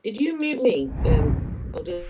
Did you mute me? Or did...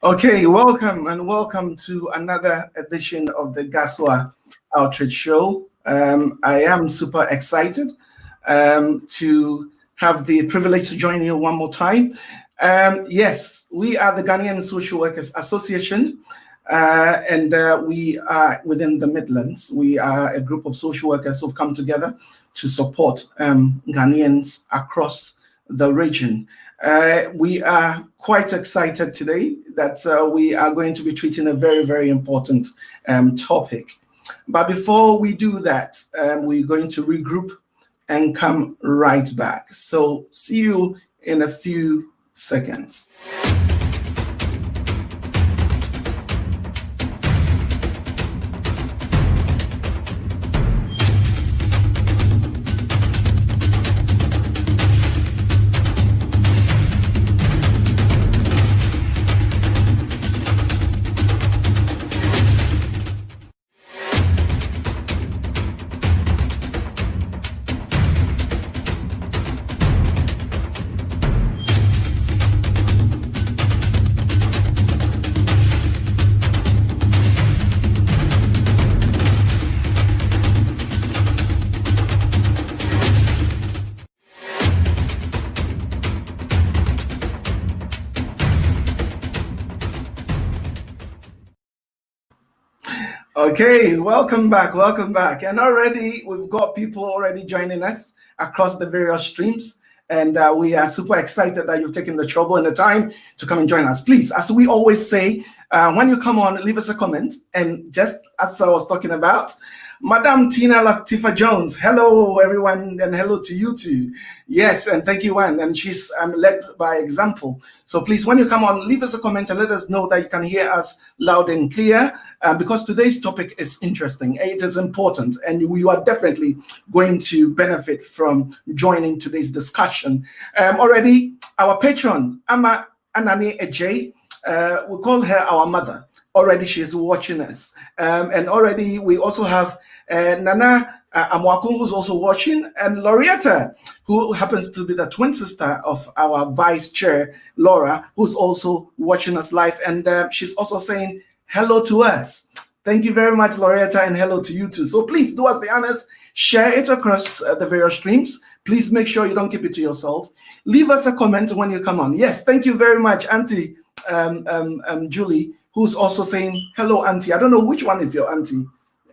Okay, welcome to another edition of the Gaswa Outreach Show. I am super excited to have the privilege to join you one more time. Yes, we are the Ghanaian Social Workers Association, and we are within the Midlands. We are a group of social workers who've come together to support Ghanaians across the region. We are quite excited today that we are going to be treating a very, very important topic. But before we do that, we're going to regroup and come right back. So see you in a few seconds. Okay, welcome back. And already we've got people already joining us across the various streams. And we are super excited that you've taken the trouble and the time to come and join us. Please, as we always say, when you come on, leave us a comment. And just as I was talking about, Madam Tina Latifa Jones, hello everyone, and hello to you too. Yes, and thank you, Anne. And she's led by example. So please, when you come on, leave us a comment and let us know that you can hear us loud and clear, because today's topic is interesting. It is important, and you are definitely going to benefit from joining today's discussion. Already, our patron, Ama Anani Ejay, we call her our mother. Already she's watching us. And already we also have Nana Amwakun, who's also watching, and Lorietta, who happens to be the twin sister of our vice chair, Laura, who's also watching us live. And she's also saying hello to us. Thank you very much, Lorietta, and hello to you too. So please do us the honors, share it across the various streams. Please make sure you don't keep it to yourself. Leave us a comment when you come on. Yes, thank you very much, Auntie Julie, who's also saying, hello, Auntie. I don't know which one is your Auntie.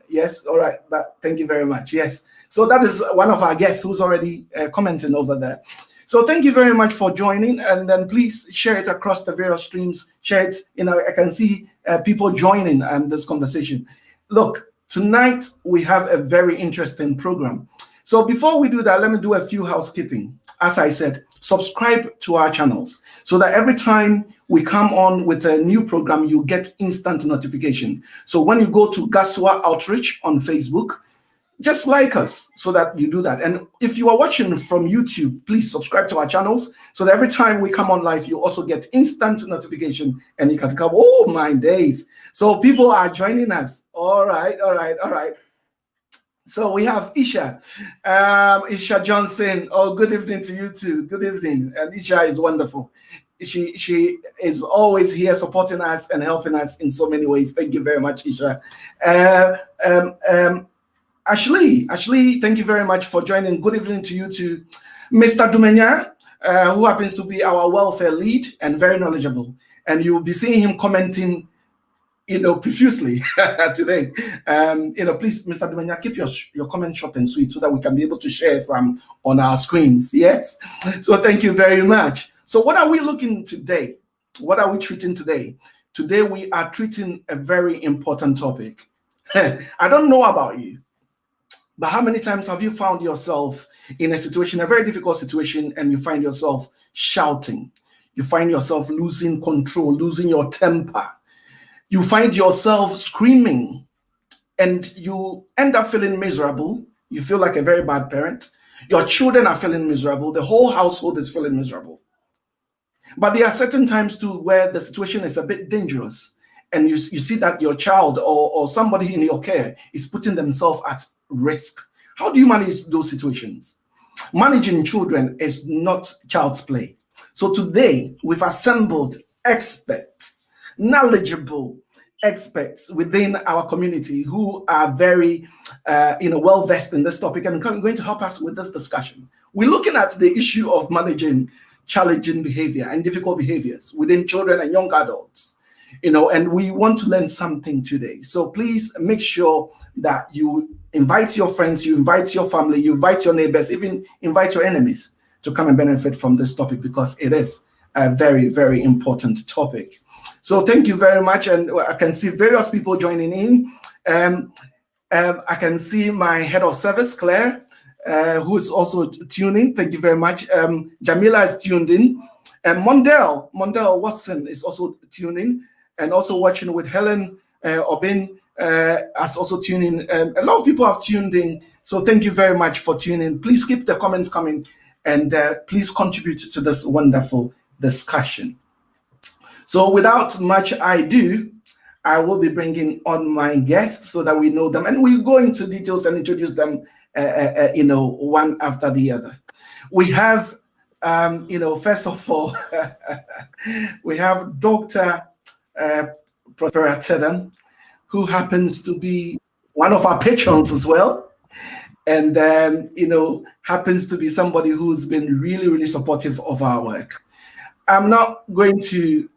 Yes, all right, but thank you very much. Yes, so that is one of our guests who's already commenting over there. So thank you very much for joining, and then please share it across the various streams. Share it, I can see people joining this conversation. Look, tonight we have a very interesting program. So before we do that, let me do a few housekeeping. As I said, subscribe to our channels so that every time we come on with a new program, you get instant notification. So when you go to Gaswa Outreach on Facebook, just like us so that you do that. And if you are watching from YouTube, please subscribe to our channels so that every time we come on live, you also get instant notification and you can come, oh my days. So people are joining us. All right. So we have Isha Johnson. Oh, good evening to you too. Good evening. And Isha is wonderful. She is always here supporting us and helping us in so many ways. Thank you very much, Isha. Ashley, thank you very much for joining. Good evening to you too. Mr. Dumenya, who happens to be our welfare lead and very knowledgeable. And you'll be seeing him commenting profusely today. Please, Mr. Dumenya, keep your comment short and sweet so that we can be able to share some on our screens. Yes. So thank you very much. So what are we looking today? What are we treating today? Today we are treating a very important topic. I don't know about you, but how many times have you found yourself in a situation, a very difficult situation, and you find yourself shouting? You find yourself losing control, losing your temper. You find yourself screaming and you end up feeling miserable. You feel like a very bad parent. Your children are feeling miserable. The whole household is feeling miserable. But there are certain times too where the situation is a bit dangerous, and you see that your child or somebody in your care is putting themselves at risk. How do you manage those situations? Managing children is not child's play. So today we've assembled experts, knowledgeable experts within our community who are very, well versed in this topic and going to help us with this discussion. We're looking at the issue of managing challenging behavior and difficult behaviors within children and young adults, and we want to learn something today. So please make sure that you invite your friends, you invite your family, you invite your neighbors, even invite your enemies to come and benefit from this topic, because it is a very, very important topic. So thank you very much. And I can see various people joining in. I can see my head of service, Claire, who is also tuning. Thank you very much. Jamila is tuned in. And Mondale Watson is also tuning and also watching with Helen Obin has also tuned in. A lot of people have tuned in. So thank you very much for tuning. Please keep the comments coming and please contribute to this wonderful discussion. So without much ado, I will be bringing on my guests so that we know them, and we'll go into details and introduce them, one after the other. We have, first of all, we have Dr. Prospera Tedham, who happens to be one of our patrons as well, and happens to be somebody who's been really, really supportive of our work. I'm not going to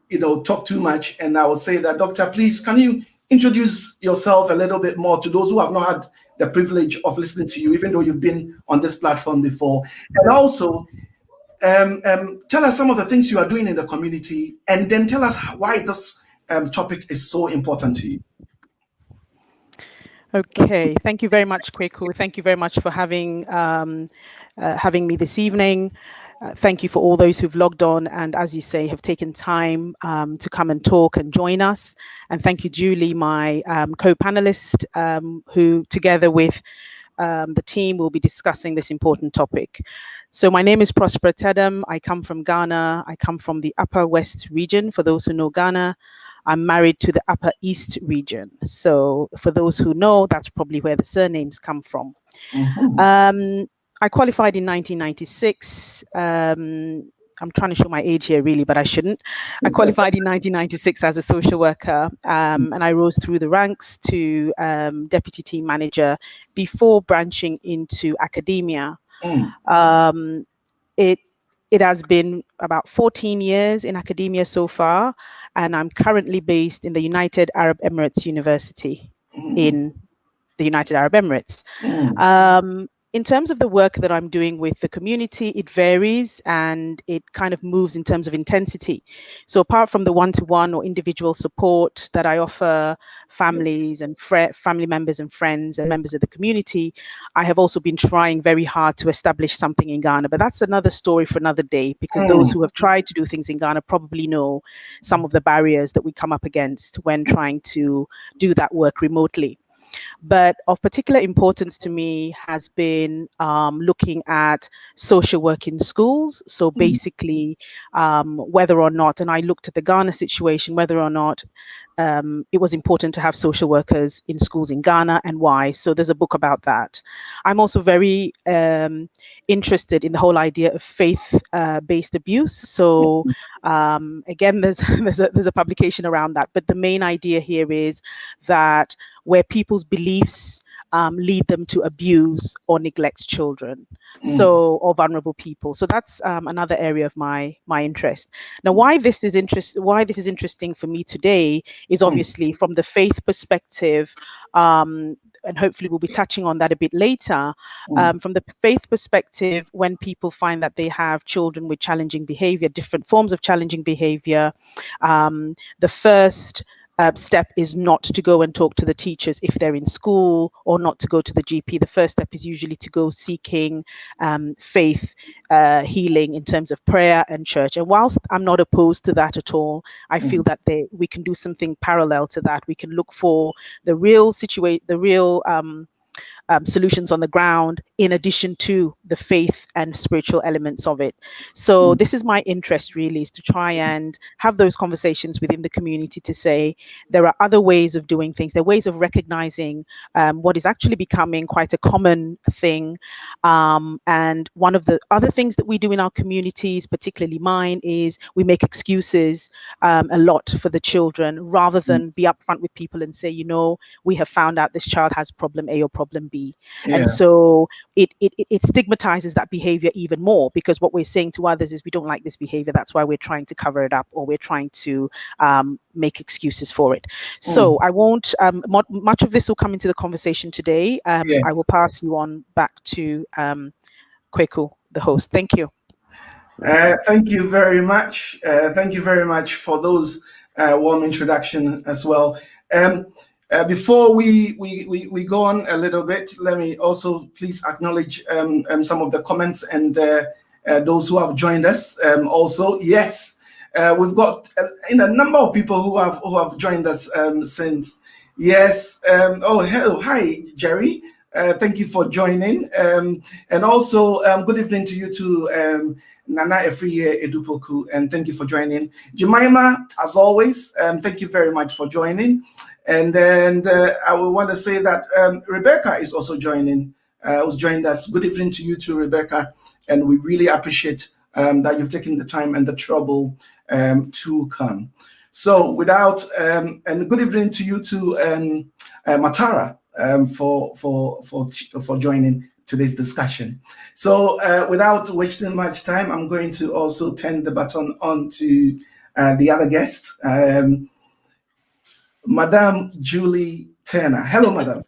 talk too much, and I will say that, Doctor, please, can you introduce yourself a little bit more to those who have not had the privilege of listening to you, even though you've been on this platform before, and also tell us some of the things you are doing in the community, and then tell us why this topic is so important to you. Okay, thank you very much, Kweku. Thank you very much for having me this evening. Thank you for all those who've logged on and, as you say, have taken time to come and talk and join us. And thank you, Julie, my co-panelist, who together with the team will be discussing this important topic. So my name is Prospera Tedham. I come from Ghana. I come from the Upper West region, for those who know Ghana. I'm married to the Upper East region. So for those who know, that's probably where the surnames come from. Mm-hmm. I qualified in 1996. I'm trying to show my age here, really, but I shouldn't. I qualified in 1996 as a social worker, and I rose through the ranks to deputy team manager before branching into academia. It has been about 14 years in academia so far, and I'm currently based in the United Arab Emirates University in the United Arab Emirates. In terms of the work that I'm doing with the community, it varies and it kind of moves in terms of intensity. So apart from the one-to-one or individual support that I offer families and family members and friends and members of the community, I have also been trying very hard to establish something in Ghana. But that's another story for another day, because those who have tried to do things in Ghana probably know some of the barriers that we come up against when trying to do that work remotely. But of particular importance to me has been looking at social work in schools. So basically, whether or not, and I looked at the Ghana situation, whether or not it was important to have social workers in schools in Ghana and why. So there's a book about that. I'm also very interested in the whole idea of faith-based abuse. So again, there's a publication around that. But the main idea here is that where people's beliefs lead them to abuse or neglect children, or vulnerable people. So that's another area of my interest. Now, why this is interesting for me today is obviously from the faith perspective, and hopefully we'll be touching on that a bit later. From the faith perspective, when people find that they have children with challenging behavior, different forms of challenging behavior, the first step is not to go and talk to the teachers if they're in school, or not to go to the GP. The first step is usually to go seeking faith healing in terms of prayer and church. And whilst I'm not opposed to that at all, I feel that we can do something parallel to that. We can look for the real solutions on the ground, in addition to the faith and spiritual elements of it. So this is my interest, really, is to try and have those conversations within the community to say there are other ways of doing things. There are ways of recognizing what is actually becoming quite a common thing. And one of the other things that we do in our communities, particularly mine, is we make excuses a lot for the children, rather than be upfront with people and say, we have found out this child has problem A or problem B. And so it stigmatizes that behavior even more, because what we're saying to others is we don't like this behavior. That's why we're trying to cover it up, or we're trying to make excuses for it. So I won't, much of this will come into the conversation today. I will pass you on back to Kweku, the host. Thank you. Thank you very much. Thank you very much for those warm introduction as well. Before we go on a little bit, let me also please acknowledge some of the comments and those who have joined us. Also, yes, we've got a number of people who have joined us since. Yes. Oh, hello, hi, Jerry. Thank you for joining. And also, good evening to you too, Nana Efriye Edupoku, and thank you for joining. Jemima, as always, thank you very much for joining. And then I will want to say that Rebecca is also joining, who's joined us. Good evening to you too, Rebecca. And we really appreciate that you've taken the time and the trouble to come. So without, and good evening to you too, Matara, for joining today's discussion. So without wasting much time, I'm going to also turn the baton on to the other guest, Madame Julie Turner. Hello, Madam.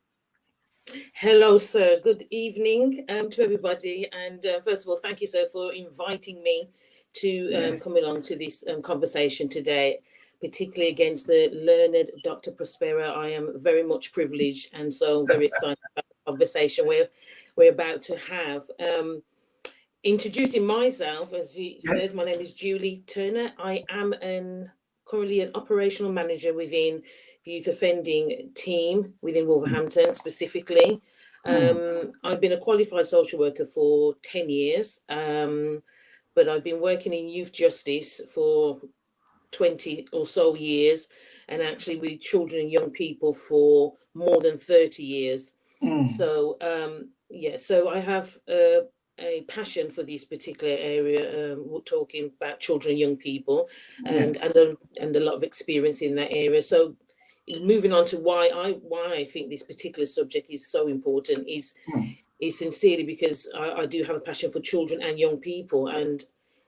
Hello, sir. Good evening to everybody. And first of all, thank you, sir, for inviting me to come along to this conversation today, particularly against the learned Dr. Prospero. I am very much privileged, and so very excited about the conversation we're about to have. Introducing myself, as he says, my name is Julie Turner. I am currently an operational manager within the youth offending team within Wolverhampton specifically. I've been a qualified social worker for 10 years, but I've been working in youth justice for 20 or so years, and actually with children and young people for more than 30 years. So, so I have a passion for this particular area. We're talking about children and young people, and a lot of experience in that area. So moving on to why I think this particular subject is so important is sincerely because I do have a passion for children and young people. And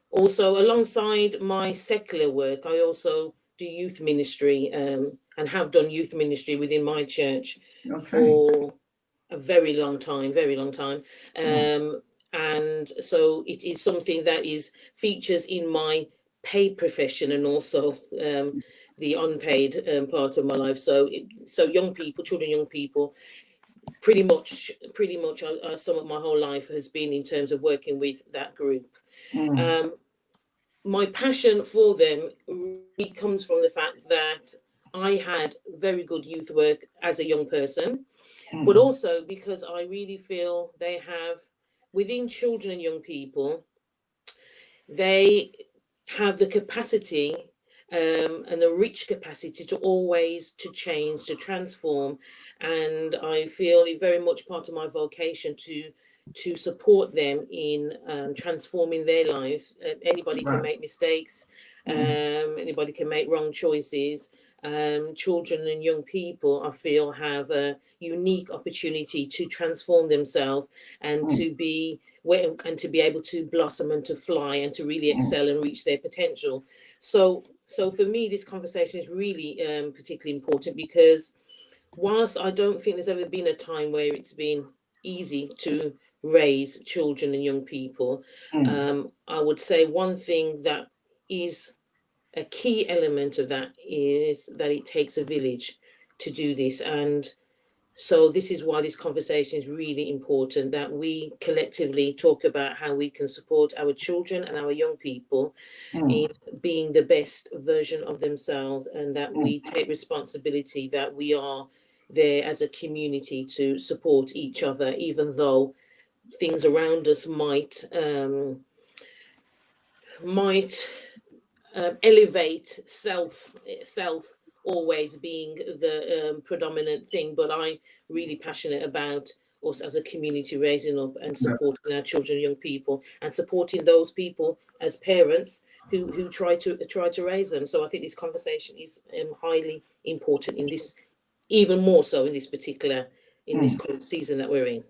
also alongside my secular work, I also do youth ministry and have done youth ministry within my church for a very long time. And so it is something that features in my paid profession and also the unpaid part of my life. So young people, children, young people, pretty much some of my whole life has been in terms of working with that group. My passion for them really comes from the fact that I had very good youth work as a young person, but also because I really feel they have, within children and young people, they have the capacity and the rich capacity to always to change, to transform. And I feel it very much part of my vocation to support them in transforming their lives. Anybody can make mistakes. Anybody can make wrong choices. Children and young people, I feel, have a unique opportunity to transform themselves and to be able to blossom and to fly and to really excel and reach their potential. So for me, this conversation is really particularly important because whilst I don't think there's ever been a time where it's been easy to raise children and young people, I would say one thing that is a key element of that is that it takes a village to do this. And so this is why this conversation is really important, that we collectively talk about how we can support our children and our young people in being the best version of themselves, and that we take responsibility, that we are there as a community to support each other, even though things around us might elevate self always being the predominant thing. But I'm really passionate about us as a community raising up and supporting our children, young people, and supporting those people as parents who try to raise them. So I think this conversation is highly important in this, even more so in this particular in this current season that we're in.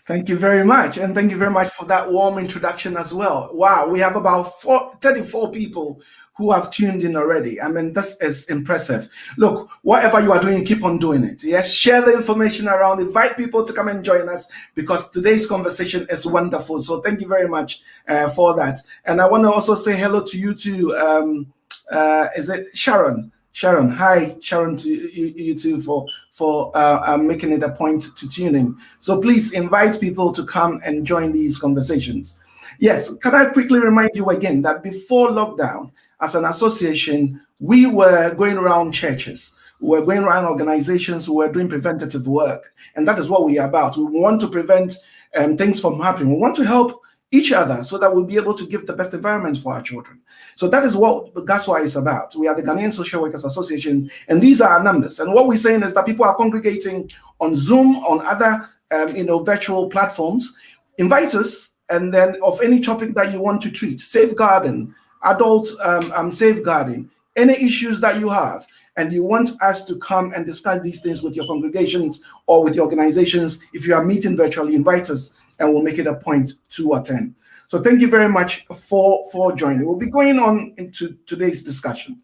Thank you very much. And thank you very much for that warm introduction as well. Wow, we have about 34 people who have tuned in already. I mean, this is impressive. Look, whatever you are doing, keep on doing it. Yes, share the information around, invite people to come and join us, because today's conversation is wonderful. So thank you very much for that. And I want to also say hello to you too. Is it Sharon? Sharon, hi, Sharon, to you too for making it a point to tune in. So please invite people to come and join these conversations. Yes, can I quickly remind you again that before lockdown, as an association, we were going around churches, we were going around organizations, we were doing preventative work, and that is what we are about. We want to prevent things from happening. We want to help each other so that we'll be able to give the best environment for our children. So that's what it's about. We are the Ghanaian Social Workers Association, and these are our numbers. And what we're saying is that people are congregating on Zoom, on other virtual platforms. Invite us, and then of any topic that you want to treat, safeguarding, adult safeguarding, any issues that you have, and you want us to come and discuss these things with your congregations or with your organizations, if you are meeting virtually, invite us and we'll make it a point to attend. So thank you very much for joining. We'll be going on into today's discussion.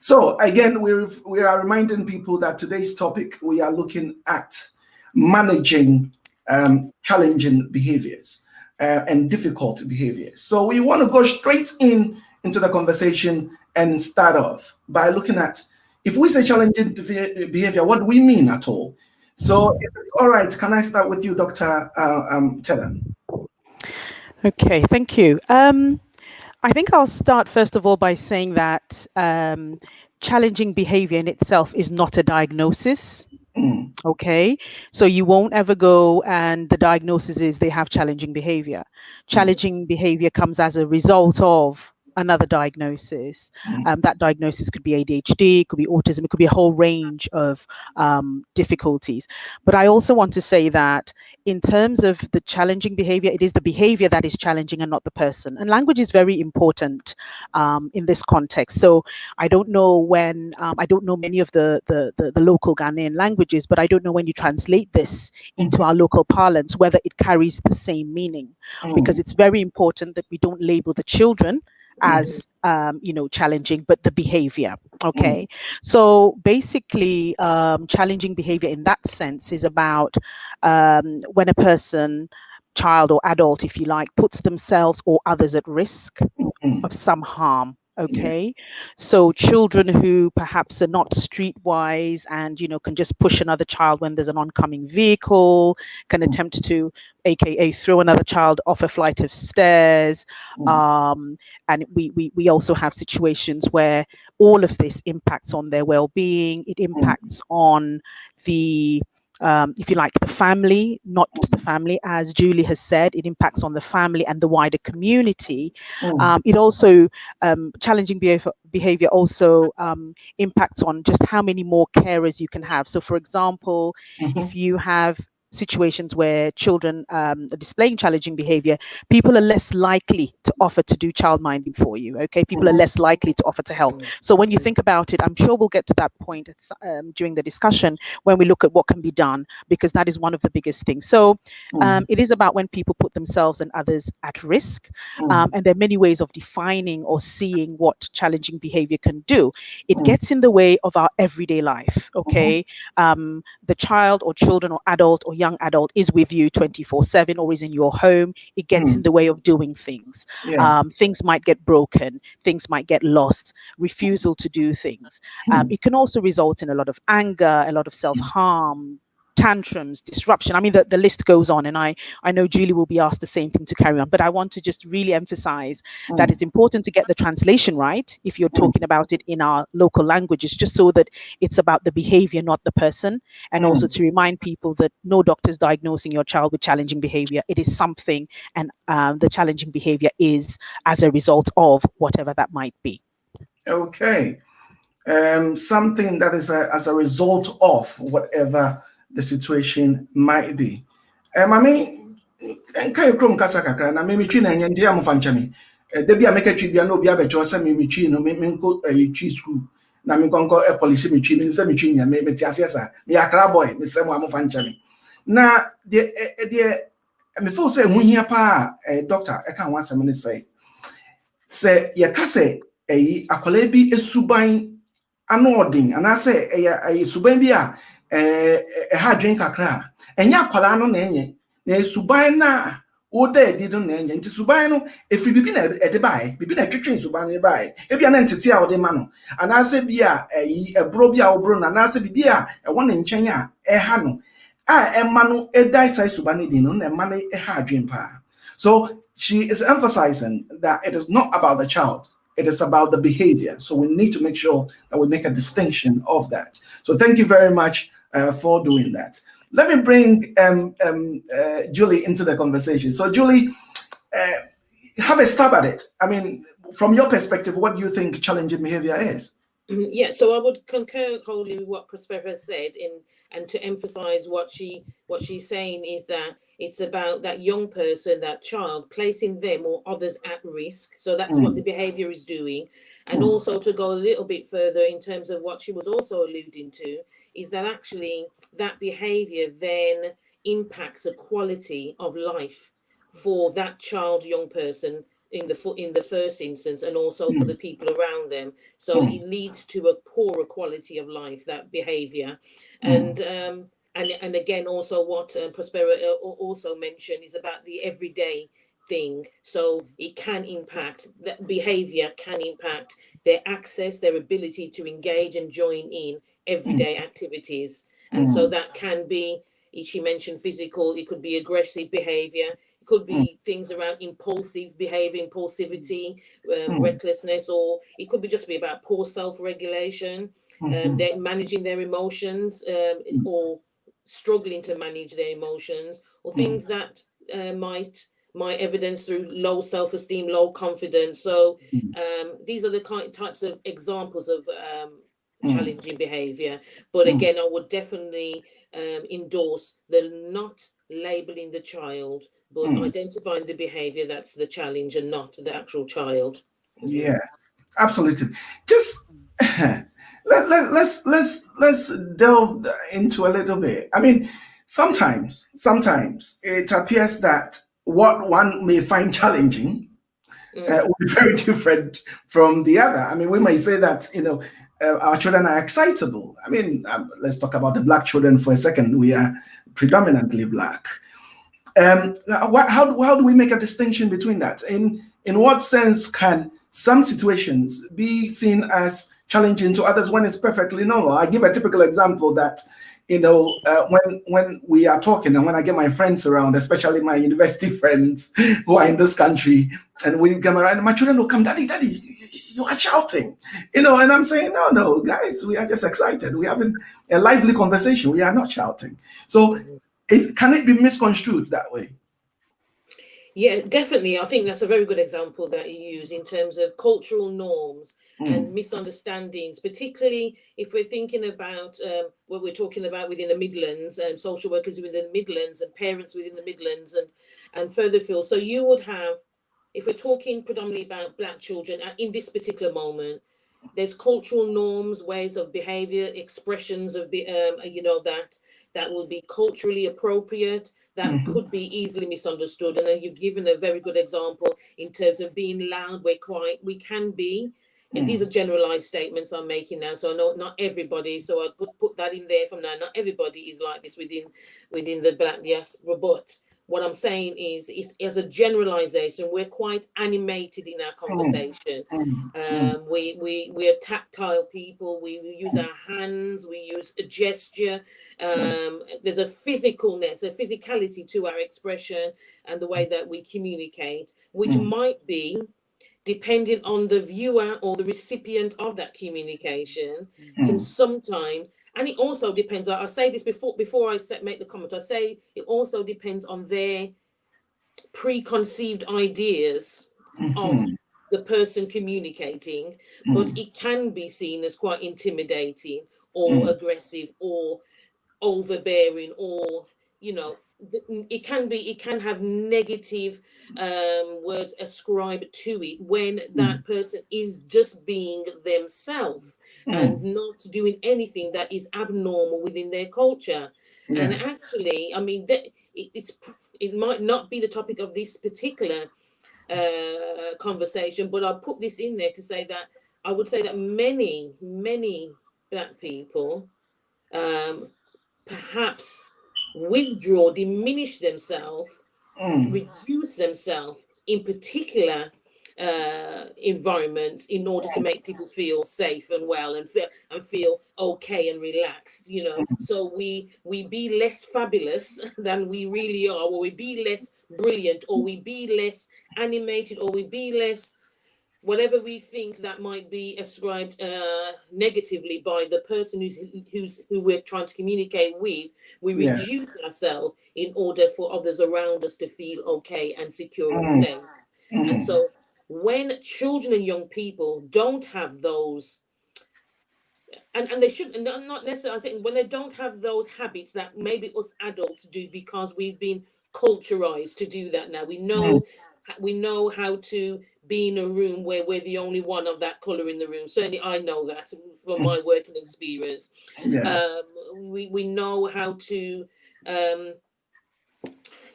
So again, we are reminding people that today's topic, we are looking at managing challenging behaviors and difficult behaviors. So we want to go straight into the conversation and start off by looking at, if we say challenging behavior, what do we mean at all? So if it's all right, can I start with you, Dr. Taylor? Okay, thank you. I think I'll start first of all by saying that challenging behavior in itself is not a diagnosis. Okay, so you won't ever go and the diagnosis is they have challenging behavior. Challenging behavior comes as a result of another diagnosis. That diagnosis could be ADHD, it could be autism, it could be a whole range of difficulties. But I also want to say that in terms of the challenging behavior, it is the behavior that is challenging and not the person. And language is very important in this context. So I don't know I don't know many of the local Ghanaian languages, but I don't know when you translate this into our local parlance, whether it carries the same meaning, because it's very important that we don't label the children as challenging, but the behavior. Okay, so basically challenging behavior in that sense is about when a person, child or adult if you like, puts themselves or others at risk of some harm. Okay, so children who perhaps are not streetwise and can just push another child when there's an oncoming vehicle, can attempt to aka throw another child off a flight of stairs, and we also have situations where all of this impacts on their well-being. It impacts on the if you like, the family, not the family, as Julie has said, it impacts on the family and the wider community. It also, challenging behavior also impacts on just how many more carers you can have. So for example, if you have situations where children are displaying challenging behavior, people are less likely to offer to do child minding for you. Okay, people are less likely to offer to help. So when you think about it, I'm sure we'll get to that point during the discussion when we look at what can be done, because that is one of the biggest things. So it is about when people put themselves and others at risk, and there are many ways of defining or seeing what challenging behavior can do. It gets in the way of our everyday life. Okay, the child or children or adult or young young adult is with you 24/7 or is in your home, it gets in the way of doing things. Yeah. Things might get broken, things might get lost, refusal to do things. It can also result in a lot of anger, a lot of self-harm, tantrums, disruption. I mean, the list goes on, and I know Julie will be asked the same thing to carry on, but I want to just really emphasize that it's important to get the translation right if you're talking about it in our local languages, just so that it's about the behavior, not the person, and also to remind people that no doctor is diagnosing your child with challenging behavior. It is something, and the challenging behavior is as a result of whatever that might be. Okay. Something that is as a result of whatever the situation might be. I mean, nka ekrom kasa kakra na me twi na nyenti am fanchami. De bia make twi bia no bia be cho se me twi no me nko twi school na me konko police me twi me se me twi nya me ti asesa me akra boy me se mo am fanchami. Na de me feel say hu hia pa doctor e kan wan se me say ye ka say akwala bi esuban anodin anase suban bi a ha dwen kakra enya akwala no na enye na suban na oda edido na enye nti suban no efiri bibi na ede bae bibi na twetwen suban ne bae ebia na ntete a ode ma no anase bi a ebro bi a obro na anase bibi a ewo ne nchen a ha no a emma no edai sai suban ne din no na emma ne ha dwen pa. So she is emphasizing that it is not about the child. It is about the behavior. So we need to make sure that we make a distinction of that. So thank you very much for doing that. Let me bring Julie into the conversation. So Julie, have a stab at it. I mean, from your perspective, what do you think challenging behavior is? Yeah, so I would concur wholly with what Prospera has said, and to emphasize what she's saying is that it's about that young person, that child, placing them or others at risk. So that's what the behavior is doing. And also to go a little bit further in terms of what she was also alluding to, is that actually that behavior then impacts the quality of life for that child, young person, in the first instance, and also for the people around them. So it leads to a poorer quality of life, that behavior. And again, also what Prospera also mentioned is about the everyday thing. So it can impact, that behavior can impact their access, their ability to engage and join in everyday activities. And so that can be, she mentioned physical, it could be aggressive behavior, could be things around impulsive behavior, impulsivity, recklessness, or it could be just be about poor self-regulation, they're managing their emotions, or struggling to manage their emotions, or things that might evidence through low self-esteem, low confidence. So these are the types of examples of challenging behavior. But again, I would definitely endorse the not labeling the child, but identifying the behavior that's the challenge and not the actual child. Yeah, absolutely. Just let's delve into a little bit. I mean, sometimes it appears that what one may find challenging will be very different from the other. I mean, we may say that our children are excitable. I mean, let's talk about the Black children for a second. We are predominantly Black. How do we make a distinction between that? In what sense can some situations be seen as challenging to others when it's perfectly normal? I give a typical example that when we are talking and when I get my friends around, especially my university friends who are in this country, and we come around, my children will come, daddy, you are shouting, and I'm saying, no, guys, we are just excited. We're having a lively conversation. We are not shouting. So can it be misconstrued that way? Yeah, definitely. I think that's a very good example that you use in terms of cultural norms and misunderstandings, particularly if we're thinking about what we're talking about within the Midlands, social workers within the Midlands and parents within the Midlands and further afield. So you would have, if we're talking predominantly about Black children in this particular moment, there's cultural norms, ways of behavior, expressions of that will be culturally appropriate, that could be easily misunderstood. And you've given a very good example in terms of being loud. We can be These are generalized statements I'm making now, so not everybody. So I put that in there from now. Not everybody is like this within the Black diaspora, but what I'm saying is, if as a generalization, we're quite animated in our conversation. We are tactile people. We use our hands. We use a gesture. There's a physicalness, a physicality to our expression and the way that we communicate, which might be, depending on the viewer or the recipient of that communication, can sometimes, and it also depends. I say this before I make the comment. I say it also depends on their preconceived ideas of the person communicating, but it can be seen as quite intimidating or aggressive or overbearing, or it can have negative words ascribed to it when that person is just being themselves and not doing anything that is abnormal within their culture. And actually, I mean, it might not be the topic of this particular conversation, but I'll put this in there to say that I would say that many Black people perhaps withdraw, diminish themselves, reduce themselves in particular environments in order to make people feel safe and well and feel okay and relaxed. So we be less fabulous than we really are, or we be less brilliant, or we be less animated, or we be less whatever we think that might be ascribed negatively by the person who we're trying to communicate with. We reduce ourselves in order for others around us to feel okay and secure and safe. And so when children and young people don't have those, and they should not necessarily, I think when they don't have those habits that maybe us adults do because we've been culturalized to do that now. We know how to be in a room where we're the only one of that color in the room. Certainly I know that from my working experience. We know how to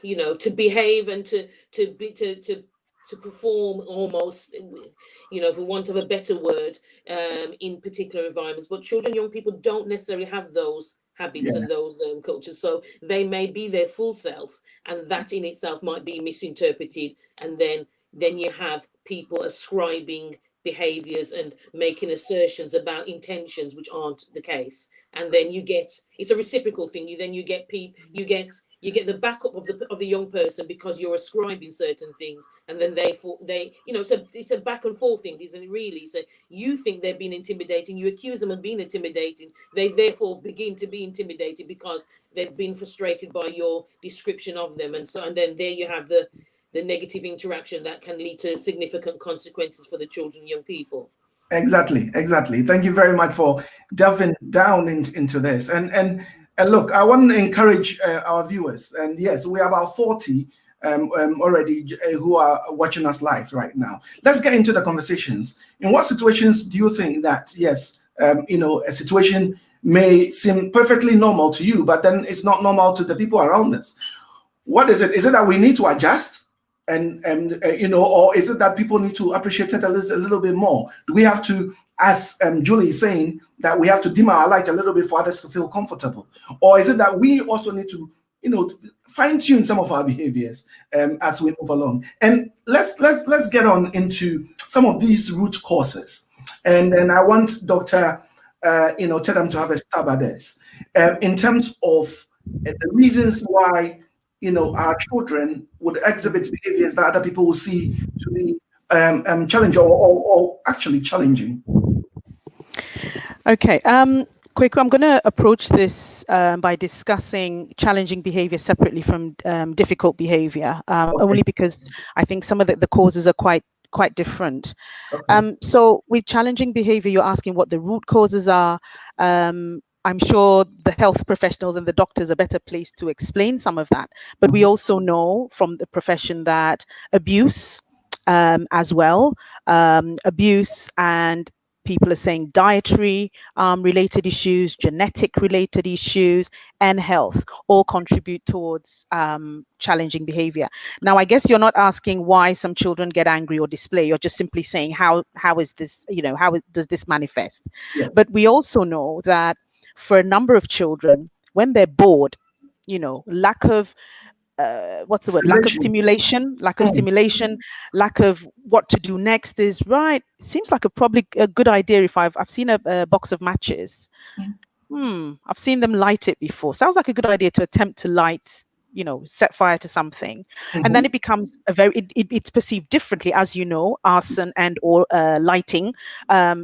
to behave and to perform almost, if we want to have a better word, in particular environments. But children, young people don't necessarily have those habits and those cultures. So they may be their full self, and that in itself might be misinterpreted. And then you have people ascribing behaviors and making assertions about intentions which aren't the case. And then it's a reciprocal thing. You get the backup of the young person because you're ascribing certain things, and then it's a back and forth thing, isn't it really? So you think they're being intimidating, you accuse them of being intimidating, they therefore begin to be intimidated because they've been frustrated by your description of them, and then there you have the negative interaction that can lead to significant consequences for the children and young people. Exactly. Thank you very much for delving down into this. And look, I want to encourage our viewers. And yes, we are about 40 already who are watching us live right now. Let's get into the conversations. In what situations do you think that, yes, a situation may seem perfectly normal to you, but then it's not normal to the people around us? What is it? Is it that we need to adjust? And or is it that people need to appreciate it a little bit more? Do we have to, as Julie is saying, that we have to dim our light a little bit for others to feel comfortable? Or is it that we also need to, fine-tune some of our behaviors as we move along? And let's get on into some of these root causes. And then I want Dr. Tedam to have a stab at this in terms of the reasons why our children would exhibit behaviors that other people will see to be challenging or actually challenging. Okay. Quick, I'm going to approach this by discussing challenging behavior separately from difficult behavior, only because I think some of the causes are quite different. Okay. So with challenging behavior, you're asking what the root causes are. I'm sure the health professionals and the doctors are better placed to explain some of that. But we also know from the profession that abuse as well, abuse and people are saying dietary related issues, genetic related issues, and health all contribute towards challenging behavior. Now, I guess you're not asking why some children get angry or display. You're just simply saying how is this, does this manifest? Yeah. But we also know that for a number of children, when they're bored, lack of what's the word? Lack of stimulation, lack of what to do next is right. It seems like probably a good idea if I've seen a box of matches. I've seen them light it before. Sounds like a good idea to attempt to light, set fire to something. And then it becomes it's perceived differently, as you know, arson and or lighting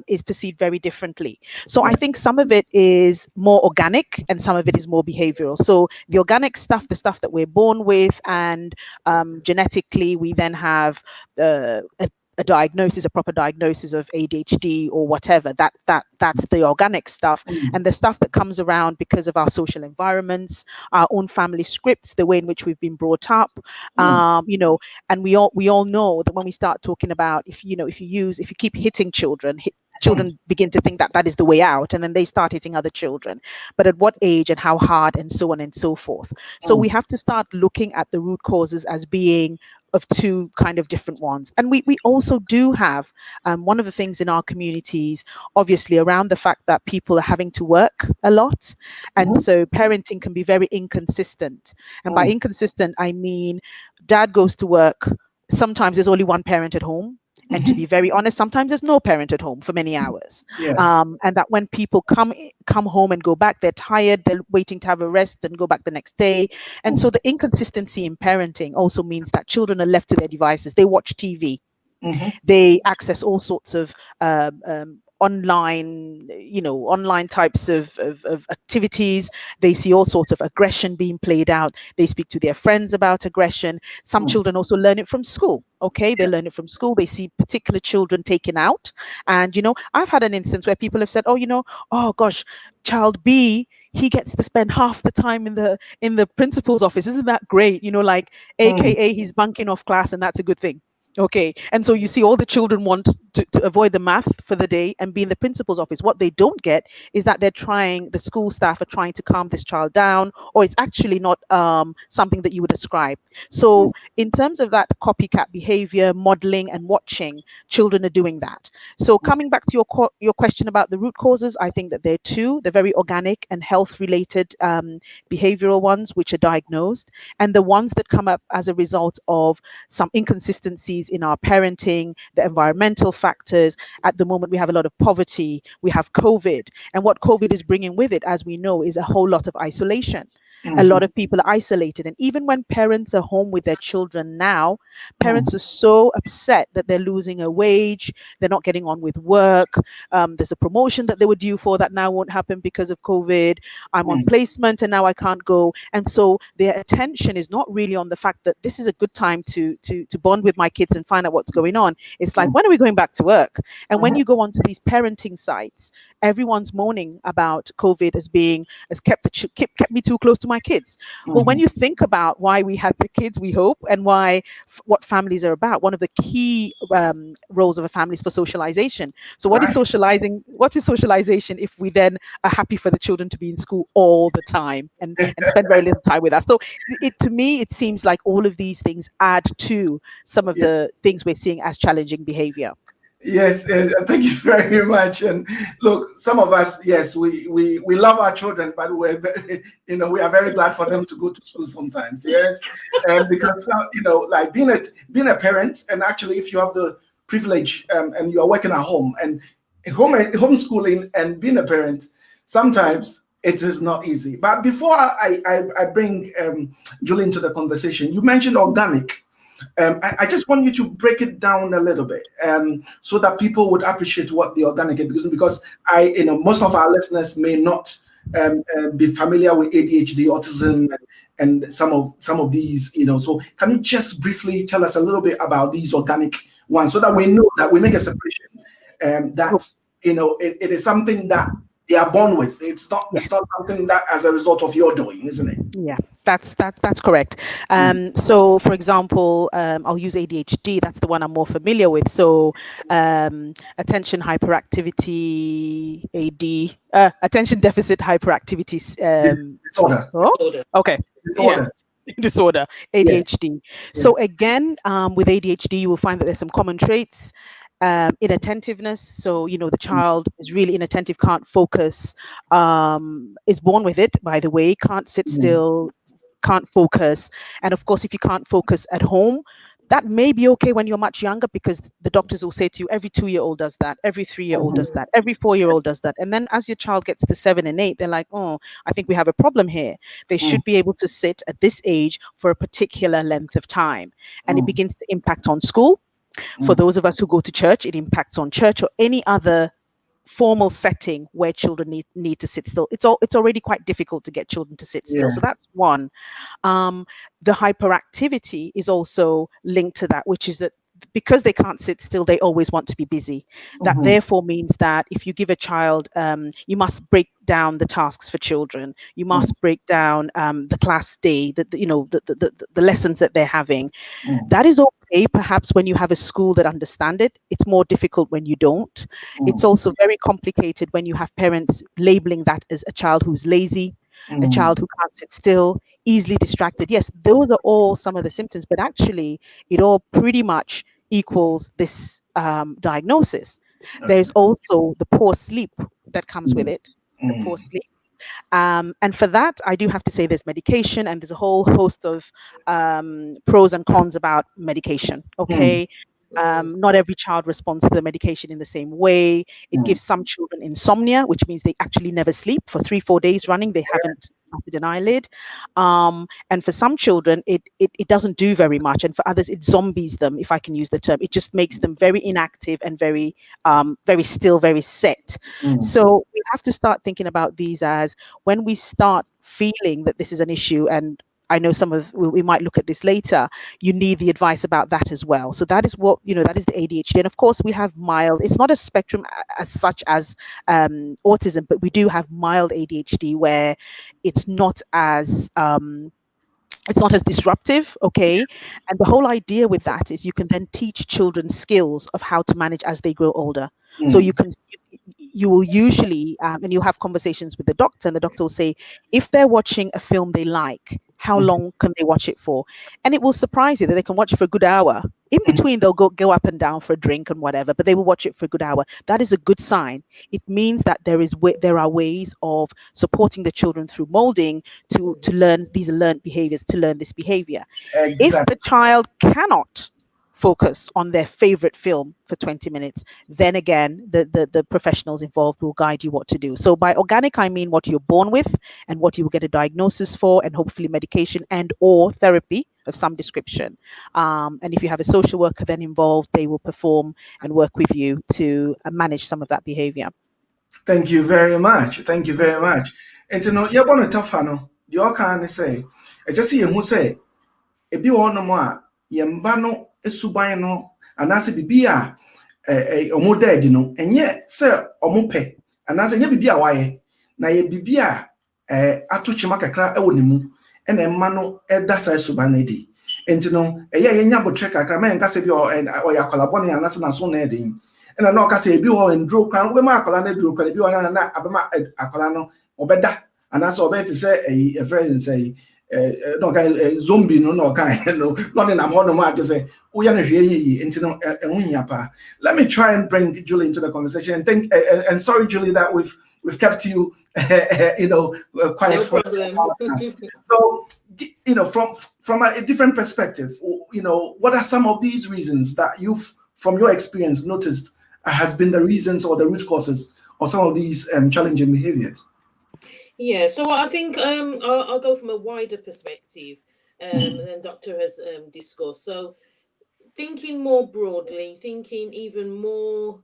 is perceived very differently. So I think some of it is more organic and some of it is more behavioral. So the organic stuff, the stuff that we're born with, and genetically we then have a diagnosis, a proper diagnosis of ADHD or whatever. That's the organic stuff. And the stuff that comes around because of our social environments, our own family scripts, the way in which we've been brought up, and we all know that when we start talking about if you keep hitting children, children begin to think that is the way out, and then they start hitting other children. But at what age and how hard, and so on and so forth. So we have to start looking at the root causes as being of two kind of different ones. And we also do have one of the things in our communities, obviously, around the fact that people are having to work a lot. And so parenting can be very inconsistent. And by inconsistent, I mean dad goes to work. Sometimes there's only one parent at home. And to be very honest, sometimes there's no parent at home for many hours. And that when people come home and go back, they're tired, they're waiting to have a rest and go back the next day. And so the inconsistency in parenting also means that children are left to their devices. They watch TV. They access all sorts of online types of activities. They see all sorts of aggression being played out. They speak to their friends about aggression. Some children also learn it from school. Okay, they learn it from school. They see particular children taken out. And, I've had an instance where people have said, oh gosh, child B, he gets to spend half the time in the principal's office. Isn't that great? AKA he's bunking off class, and that's a good thing. Okay. And so you see all the children want to avoid the math for the day and be in the principal's office. What they don't get is that the school staff are trying to calm this child down, or it's actually not something that you would ascribe. So in terms of that copycat behavior, modeling and watching, children are doing that. So coming back to your question about the root causes, I think that there are two. They're very organic and health related behavioral ones, which are diagnosed, and the ones that come up as a result of some inconsistencies in our parenting, the environmental factors. At the moment, we have a lot of poverty. We have COVID. And what COVID is bringing with it, as we know, is a whole lot of isolation. A lot of people are isolated. And even when parents are home with their children now, parents are so upset that they're losing a wage, they're not getting on with work. There's a promotion that they were due for that now won't happen because of COVID. I'm on placement and now I can't go. And so their attention is not really on the fact that this is a good time to bond with my kids and find out what's going on. It's like, when are we going back to work? And when you go onto these parenting sites, everyone's moaning about COVID as kept me too close to my kids. Well, when you think about why we had the kids, we hope, and what families are about, one of the key roles of a family is for socialization. So what is socializing? What is socialization if we then are happy for the children to be in school all the time and spend very little time with us? So to me, it seems like all of these things add to some of the things we're seeing as challenging behavior. Yes, thank you very much. And look, some of us, yes, we love our children, but we're very, we are very glad for them to go to school sometimes. Yes, because like being a parent, and actually, if you have the privilege and you are working at home and homeschooling and being a parent, sometimes it is not easy. But before I bring Julie into the conversation, you mentioned organic. I just want you to break it down a little bit so that people would appreciate what the organic is, because most of our listeners may not be familiar with ADHD, autism, and some of these. So can you just briefly tell us a little bit about these organic ones so that we know that we make a separation that it is something that they are born with. It's not something that as a result of your doing, isn't it? Yeah, that's correct. So, for example, I'll use ADHD. That's the one I'm more familiar with. So, attention hyperactivity, attention deficit hyperactivity. Disorder. Disorder. Okay. Yeah. Disorder. Disorder, Yeah. ADHD. So again, with ADHD, you will find that there's some common traits. Inattentiveness. So, the child is really inattentive, can't focus, is born with it, by the way, can't sit still, can't focus. And of course, if you can't focus at home, that may be okay when you're much younger, because the doctors will say to you, every 2-year-old does that, every 3-year-old does that, every 4-year-old does that. And then as your child gets to 7 and 8, they're like, oh, I think we have a problem here. They should be able to sit at this age for a particular length of time. And it begins to impact on school. For those of us who go to church, it impacts on church or any other formal setting where children need to sit still. It's already quite difficult to get children to sit still. So that's one. The hyperactivity is also linked to that, which is that because they can't sit still, they always want to be busy. That therefore means that if you give a child, you must break down the tasks for children. You must break down the class day, the lessons that they're having. That is okay, perhaps when you have a school that understand it. It's more difficult when you don't. It's also very complicated when you have parents labeling that as a child who's lazy, a child who can't sit still, easily distracted. Yes, those are all some of the symptoms, but actually it all pretty much equals this diagnosis. There's also the poor sleep that comes with it, the poor sleep. And for that, I do have to say there's medication, and there's a whole host of pros and cons about medication. Okay. Not every child responds to the medication in the same way. It gives some children insomnia, which means they actually never sleep for 3-4 days running. They haven't batted an eyelid. And for some children, it doesn't do very much. And for others, it zombies them, if I can use the term. It just makes them very inactive and very still, very set. So we have to start thinking about these as when we start feeling that this is an issue, and I know we might look at this later, you need the advice about that as well. So that is that is the ADHD. And of course, we have mild, it's not a spectrum as such as autism, but we do have mild ADHD where it's not as disruptive. Okay. And the whole idea with that is you can then teach children skills of how to manage as they grow older. So you will usually, and you'll have conversations with the doctor, and the doctor will say, if they're watching a film they like, how long can they watch it for? And it will surprise you that they can watch it for a good hour. In between, they'll go up and down for a drink and whatever, but they will watch it for a good hour. That is a good sign. It means that there are ways of supporting the children through molding to learn these learned behaviors, to learn this behavior. If the child cannot focus on their favorite film for 20 minutes, then again, the professionals involved will guide you what to do. So by organic, I mean what you're born with and what you will get a diagnosis for, and hopefully medication and or therapy of some description. And if you have a social worker then involved, they will perform and work with you to manage some of that behavior. Thank you very much. Thank you very much. And you're going to tough, you all can say, I just see you say, if you want no more, yembano esubano, and I say, Bibia, omo dead, and yet, sir, omope, and I say, Bibia, why? Na ye Bibia, atuchimaka cra ewonimu, and a mano edasa subanedi. And yabo trek a crame and Cassio and or Colaboni and Nasana son edding. And I know Cassia be all and drew crown, we mark Colana drew credit, you are not Abama Acolano, or better, and that's all better to say a friend and say, no kind zombie, no kind, no, not in a modern match to say, we are here into no. Let me try and bring Julie into the conversation. And sorry, Julie, that we've kept you, quiet. No problem. So, from a different perspective, what are some of these reasons that you've, from your experience, noticed has been the reasons or the root causes of some of these challenging behaviors? Yeah, so I think I'll go from a wider perspective, than Doctor has discussed. So thinking more broadly, thinking even more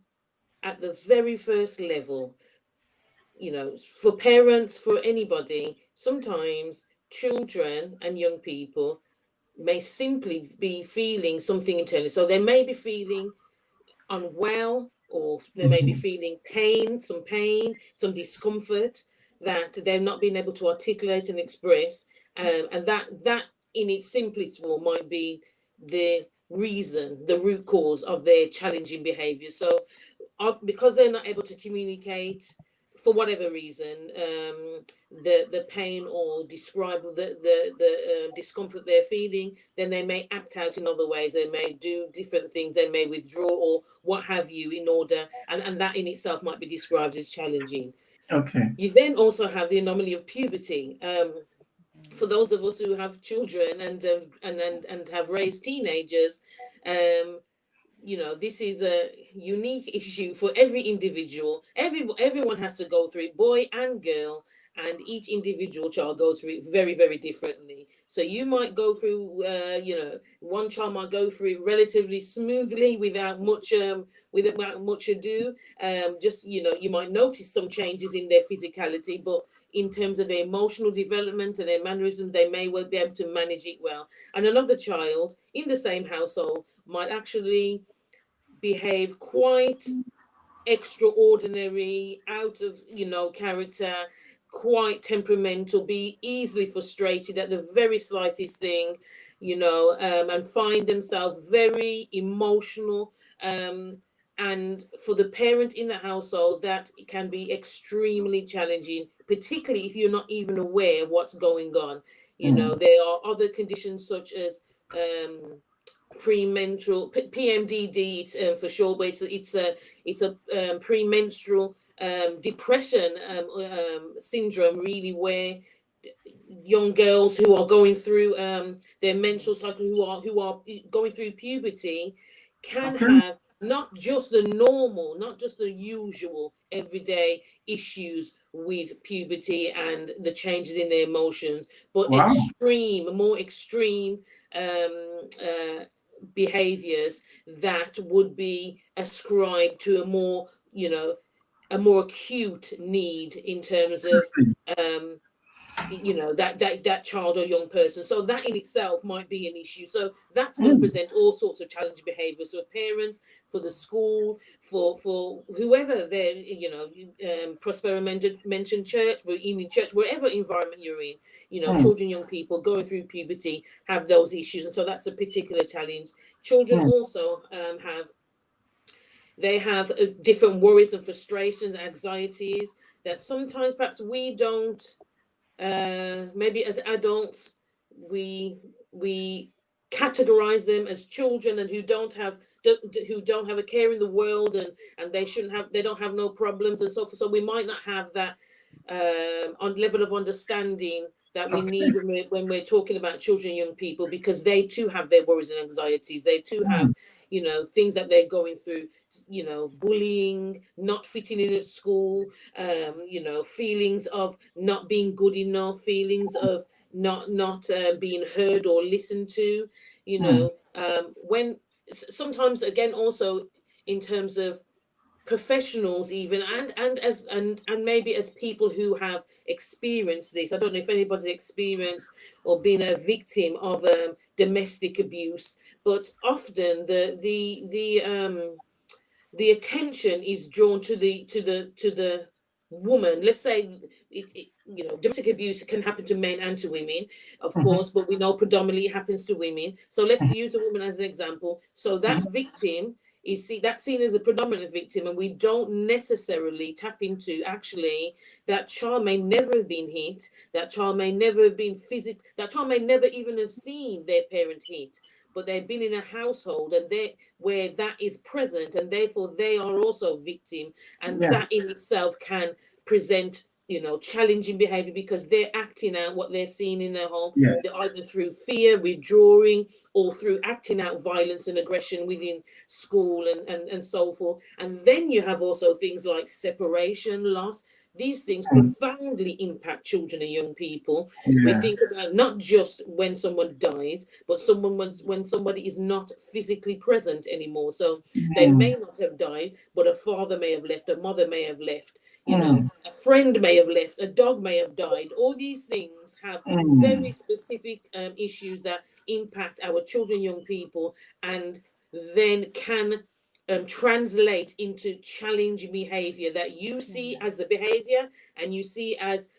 at the very first level, for parents, for anybody, sometimes children and young people may simply be feeling something internally. So they may be feeling unwell, or they may be feeling pain, some discomfort that they're not being able to articulate and express, and that in its simplest form might be the reason, the root cause of their challenging behavior. So because they're not able to communicate for whatever reason, the pain or describe the discomfort they're feeling, then they may act out in other ways. They may do different things. They may withdraw or what have you in order, and that in itself might be described as challenging. Okay. You then also have the anomaly of puberty. For those of us who have children and have raised teenagers, um, this is a unique issue for every individual. Everyone has to go through it, boy and girl, and each individual child goes through it very, very differently. So you might go through, one child might go through it relatively smoothly without much ado. Just you might notice some changes in their physicality, but in terms of their emotional development and their mannerisms, they may well be able to manage it well. And another child in the same household might actually behave quite extraordinary, out of character, quite temperamental, be easily frustrated at the very slightest thing, and find themselves very emotional. And for the parent in the household, that can be extremely challenging, particularly if you're not even aware of what's going on. There are other conditions such as premenstrual PMDD, it's for sure, but it's a premenstrual depression syndrome, really, where young girls who are going through their menstrual cycle, who are going through puberty, can Okay. have not just the normal, not just the usual everyday issues with puberty and the changes in their emotions, but Wow. more extreme behaviors that would be ascribed to a more acute need in terms of that child or young person. So that in itself might be an issue. So that's going to present all sorts of challenging behaviors for parents, for the school, for whoever they're, Prospero mentioned church, but in church, wherever environment you're in, children, young people going through puberty have those issues. And so that's a particular challenge. Children also have different worries and frustrations, anxieties that sometimes perhaps we don't, maybe as adults, we categorize them as children and who don't have a care in the world, and they don't have no problems and so forth. So we might not have that on level of understanding that we need when we're talking about children, young people, because they too have their worries and anxieties. They too have things that they're going through, bullying, not fitting in at school, feelings of not being good enough, feelings of not being heard or listened to, when sometimes, again, also in terms of professionals, even, and maybe as people who have experienced this. I don't know if anybody's experienced or been a victim of domestic abuse, but often the attention is drawn to the woman. Let's say domestic abuse can happen to men and to women, of course, but we know predominantly it happens to women. So let's use a woman as an example. So that victim that's seen as a predominant victim, and we don't necessarily tap into, actually, that child may never have been hit, that child may never have been that child may never even have seen their parent hit, but they've been in a household and where that is present, and therefore they are also victim, and that in itself can present challenging behavior, because they're acting out what they're seeing in their home. Yes. They're either through fear, withdrawing, or through acting out violence and aggression within school and so forth. And then you have also things like separation, loss. These things profoundly impact children and young people. We think about not just when someone died, but when somebody is not physically present anymore. So they may not have died, but a father may have left, a mother may have left, a friend may have left, a dog may have died. All these things have very specific issues that impact our children, young people, and then can translate into challenging behavior that you see as the behavior, and you see as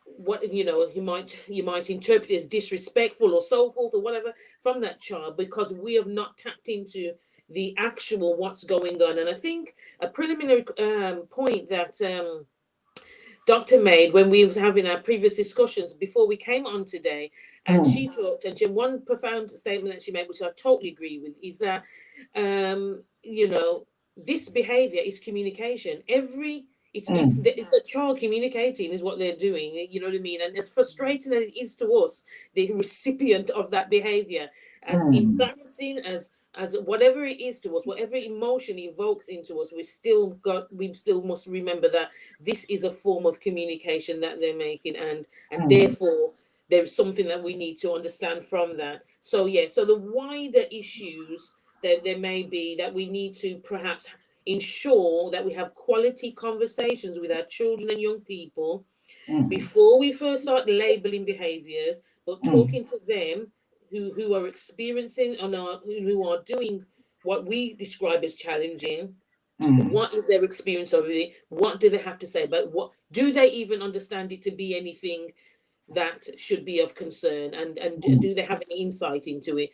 what you might interpret as disrespectful or so forth or whatever from that child, because we have not tapped into the actual what's going on. And I think a preliminary point that Doctor made when we was having our previous discussions before we came on today, and she talked, and one profound statement that she made, which I totally agree with, is that this behavior is communication. It's a child communicating is what they're doing. You know what I mean? And as frustrating as it is to us, the recipient of that behavior, as embarrassing as whatever it is to us, whatever emotion evokes into us, we still must remember that this is a form of communication that they're making, and therefore there's something that we need to understand from that. So the wider issues that there may be, that we need to perhaps ensure that we have quality conversations with our children and young people before we first start labeling behaviors, but talking to them who are experiencing and who are doing what we describe as challenging. What is their experience of it? What do they have to say? But what do they even understand it to be anything that should be of concern? And do they have any insight into it?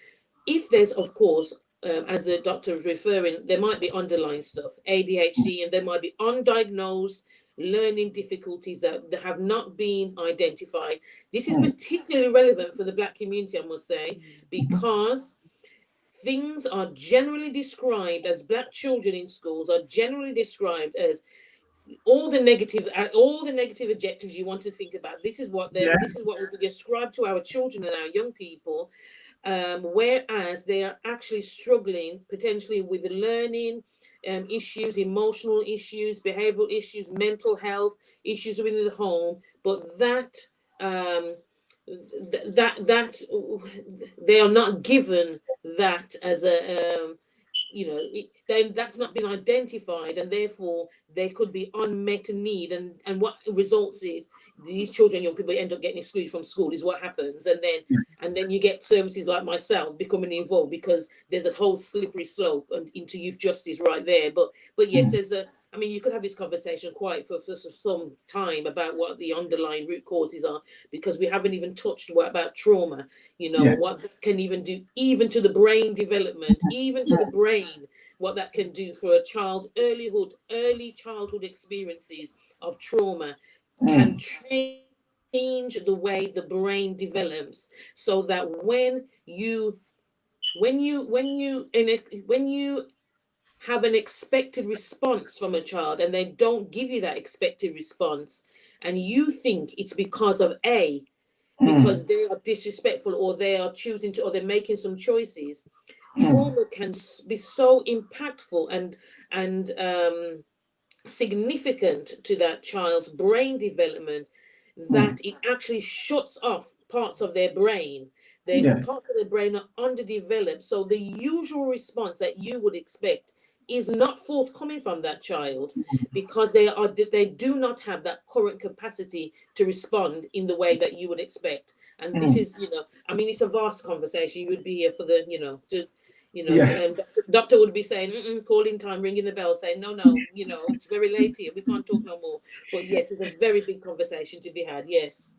If there's, of course, as the doctor was referring, there might be underlying stuff, ADHD, and there might be undiagnosed learning difficulties that have not been identified. This is particularly relevant for the Black community, I must say, because things are generally described as Black children in schools are generally described as all the negative adjectives you want to think about. This is what will be described to our children and our young people. Whereas they are actually struggling potentially with learning issues, emotional issues, behavioral issues, mental health issues within the home, but that they are not given that as a then that's not been identified, and therefore there could be unmet need, and what results is these children, young people, end up getting excluded from school is what happens. And then you get services like myself becoming involved, because there's a whole slippery slope and into youth justice right there. But yes, you could have this conversation quite for some time about what the underlying root causes are, because we haven't even touched about trauma, what that can even do, even to the brain development, even to the brain, what that can do for a child. Early childhood experiences of trauma can change the way the brain develops, so that when you have an expected response from a child and they don't give you that expected response, and you think it's because of because they are disrespectful, or they are choosing to, or they're making some choices, trauma can be so impactful and significant to that child's brain development that it actually shuts off parts of their brain. Parts of their brain are underdeveloped, so the usual response that you would expect is not forthcoming from that child, because they do not have that current capacity to respond in the way that you would expect. And this is, it's a vast conversation. You would be here for doctor would be saying, calling time, ringing the bell, saying, no, it's very late here, we can't talk no more. But yes, it's a very big conversation to be had. Yes.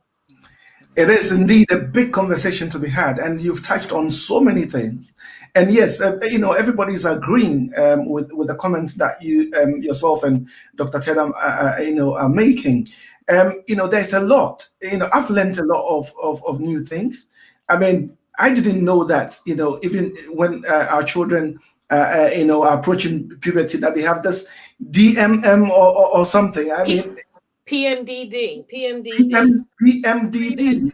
It is indeed a big conversation to be had, and you've touched on so many things. And yes, everybody's agreeing with the comments that you yourself and Dr. Ted are making. There's a lot. I've learned a lot of new things. I mean, I didn't know that. Even when our children are approaching puberty, that they have this DMM or something. I mean. PMDD. PMDD.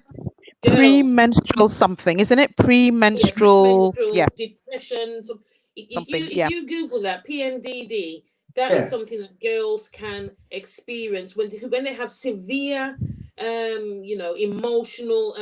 Premenstrual something, isn't it? Premenstrual, depression. If something, you Google that, PMDD, that is something that girls can experience when they have severe, emotional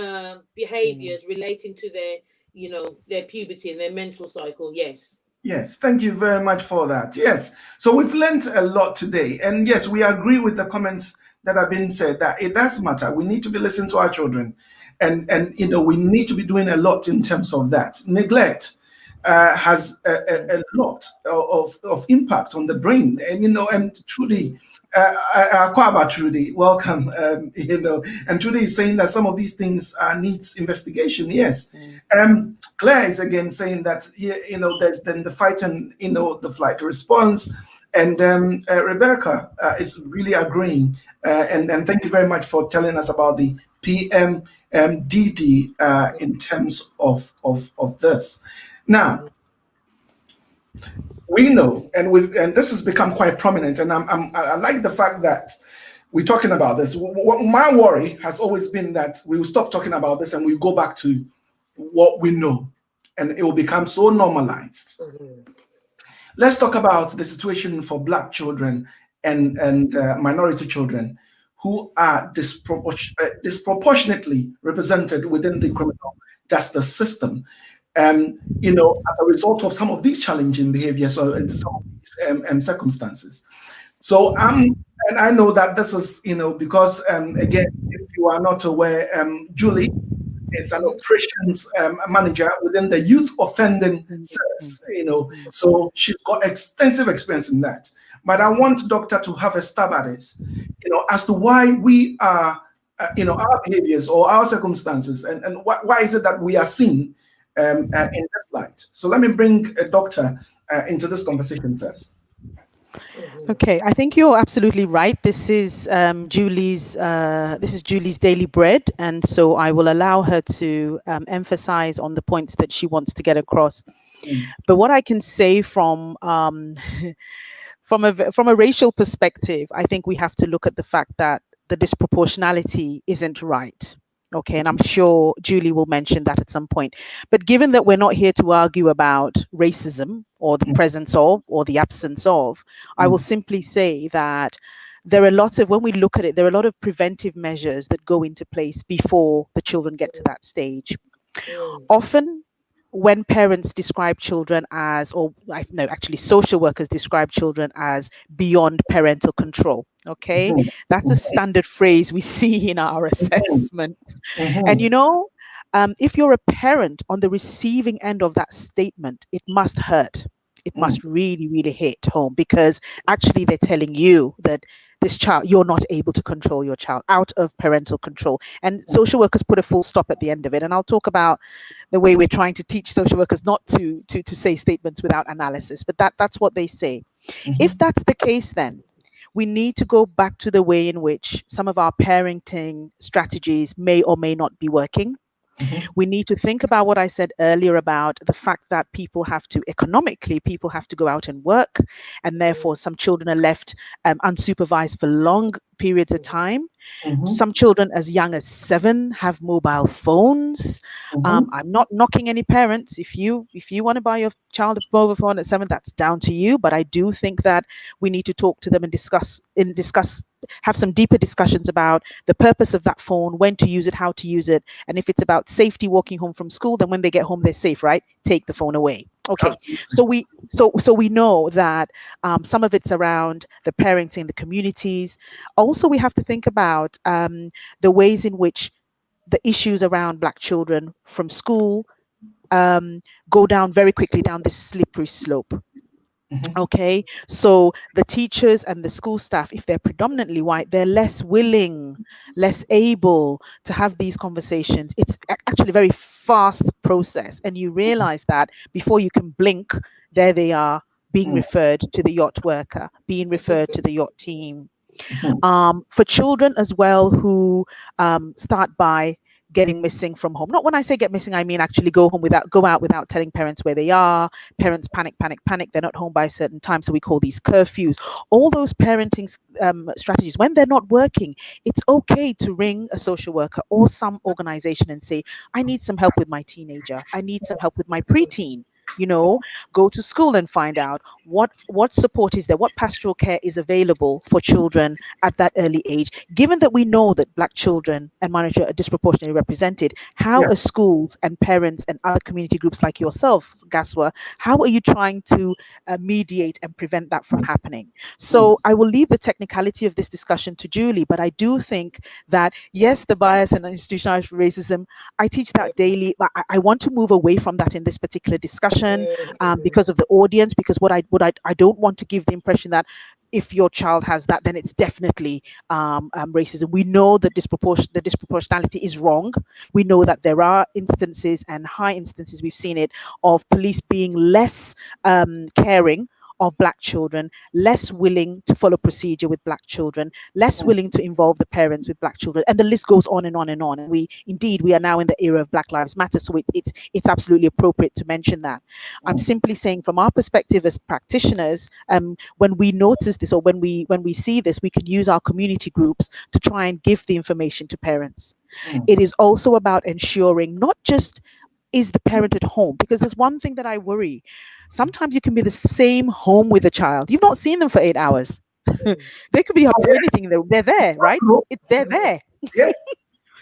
behaviors relating to their puberty and their menstrual cycle. Yes. Yes, thank you very much for that. Yes, so we've learned a lot today. And yes, we agree with the comments that have been said, that it does matter. We need to be listening to our children. And we need to be doing a lot in terms of that. Neglect. has a lot of impact on the brain. And and Trudy, Kwaba Trudy, welcome. And Trudy is saying that some of these things needs investigation. Yes. Claire is again saying that there's then the fight and the flight response. And Rebecca is really agreeing. And thank you very much for telling us about the PMDD in terms of this. Now, we know, and this has become quite prominent, and I like the fact that we're talking about this. My worry has always been that we will stop talking about this and we go back to what we know, and it will become so normalized. Let's talk about the situation for Black children and minority children who are disproportionately represented within the criminal justice system. As a result of some of these challenging behaviors or some of these circumstances. So and I know that this is, because again, if you are not aware, Julie is an operations manager within the youth offending service, so she's got extensive experience in that. But I want Doctor to have a stab at this, as to why we are, our behaviors or our circumstances, and why is it that we are seen in this light. So let me bring a doctor into this conversation first. Okay, I think you're absolutely right. This is Julie's daily bread, and so I will allow her to emphasize on the points that she wants to get across. But what I can say from from a racial perspective, I think we have to look at the fact that the disproportionality isn't right. Okay, and I'm sure Julie will mention that at some point. But given that we're not here to argue about racism or the presence of or the absence of, I will simply say that there are lots of, when we look at it, there are a lot of preventive measures that go into place before the children get to that stage. Often, when parents describe children as, actually social workers describe children as beyond parental control. Okay, that's a standard phrase we see in our assessments. And if you're a parent on the receiving end of that statement, it must hurt. It must really, really hit home, because actually they're telling you that this child, you're not able to control your child, out of parental control. And social workers put a full stop at the end of it. And I'll talk about the way we're trying to teach social workers not to say statements without analysis, but that's what they say. If that's the case, then we need to go back to the way in which some of our parenting strategies may or may not be working. We need to think about what I said earlier about the fact that people have to go out and work, and therefore some children are left unsupervised for long periods of time. Some children as young as 7 have mobile phones. I'm not knocking any parents. If you want to buy your child a mobile phone at 7, that's down to you. But I do think that we need to talk to them and have some deeper discussions about the purpose of that phone, when to use it, how to use it. And if it's about safety walking home from school, then when they get home, they're safe, right? Take the phone away. Okay. So we know that some of it's around the parenting, the communities. Also, we have to think about the ways in which the issues around Black children from school go down very quickly down this slippery slope. Okay, so the teachers and the school staff, if they're predominantly white, they're less willing, less able to have these conversations. It's actually a very fast process, and you realize that before you can blink, there they are, being referred to the yacht worker, being referred to the yacht team. For children as well who start by getting missing from home. Not when I say get missing, I mean actually go out without telling parents where they are. Parents panic. They're not home by a certain time, so we call these curfews. All those parenting strategies, when they're not working, it's okay to ring a social worker or some organization and say, I need some help with my teenager. I need some help with my preteen. Go to school and find out what support is there, what pastoral care is available for children at that early age. Given that we know that Black children and minorities are disproportionately represented, how are schools and parents and other community groups like yourself, Gaswa, how are you trying to mediate and prevent that from happening? So I will leave the technicality of this discussion to Julie, but I do think that, yes, the bias and institutionalized racism, I teach that daily, but I want to move away from that in this particular discussion, discussion, because of the audience, because what I don't want to give the impression that if your child has that, then it's definitely racism. We know that the disproportionality is wrong. We know that there are instances, and high instances, we've seen it, of police being less caring of Black children, less willing to follow procedure with Black children, less willing to involve the parents with Black children, and the list goes on and on and on. And we are now in the era of Black Lives Matter, so it's absolutely appropriate to mention that. I'm simply saying, from our perspective as practitioners, when we notice this, or when we see this, we can use our community groups to try and give the information to parents. It is also about ensuring not just is the parent at home, because there's one thing that I worry. Sometimes you can be the same home with a child. You've not seen them for 8 hours. They could be up to anything. They're there, right? They're there. Yeah.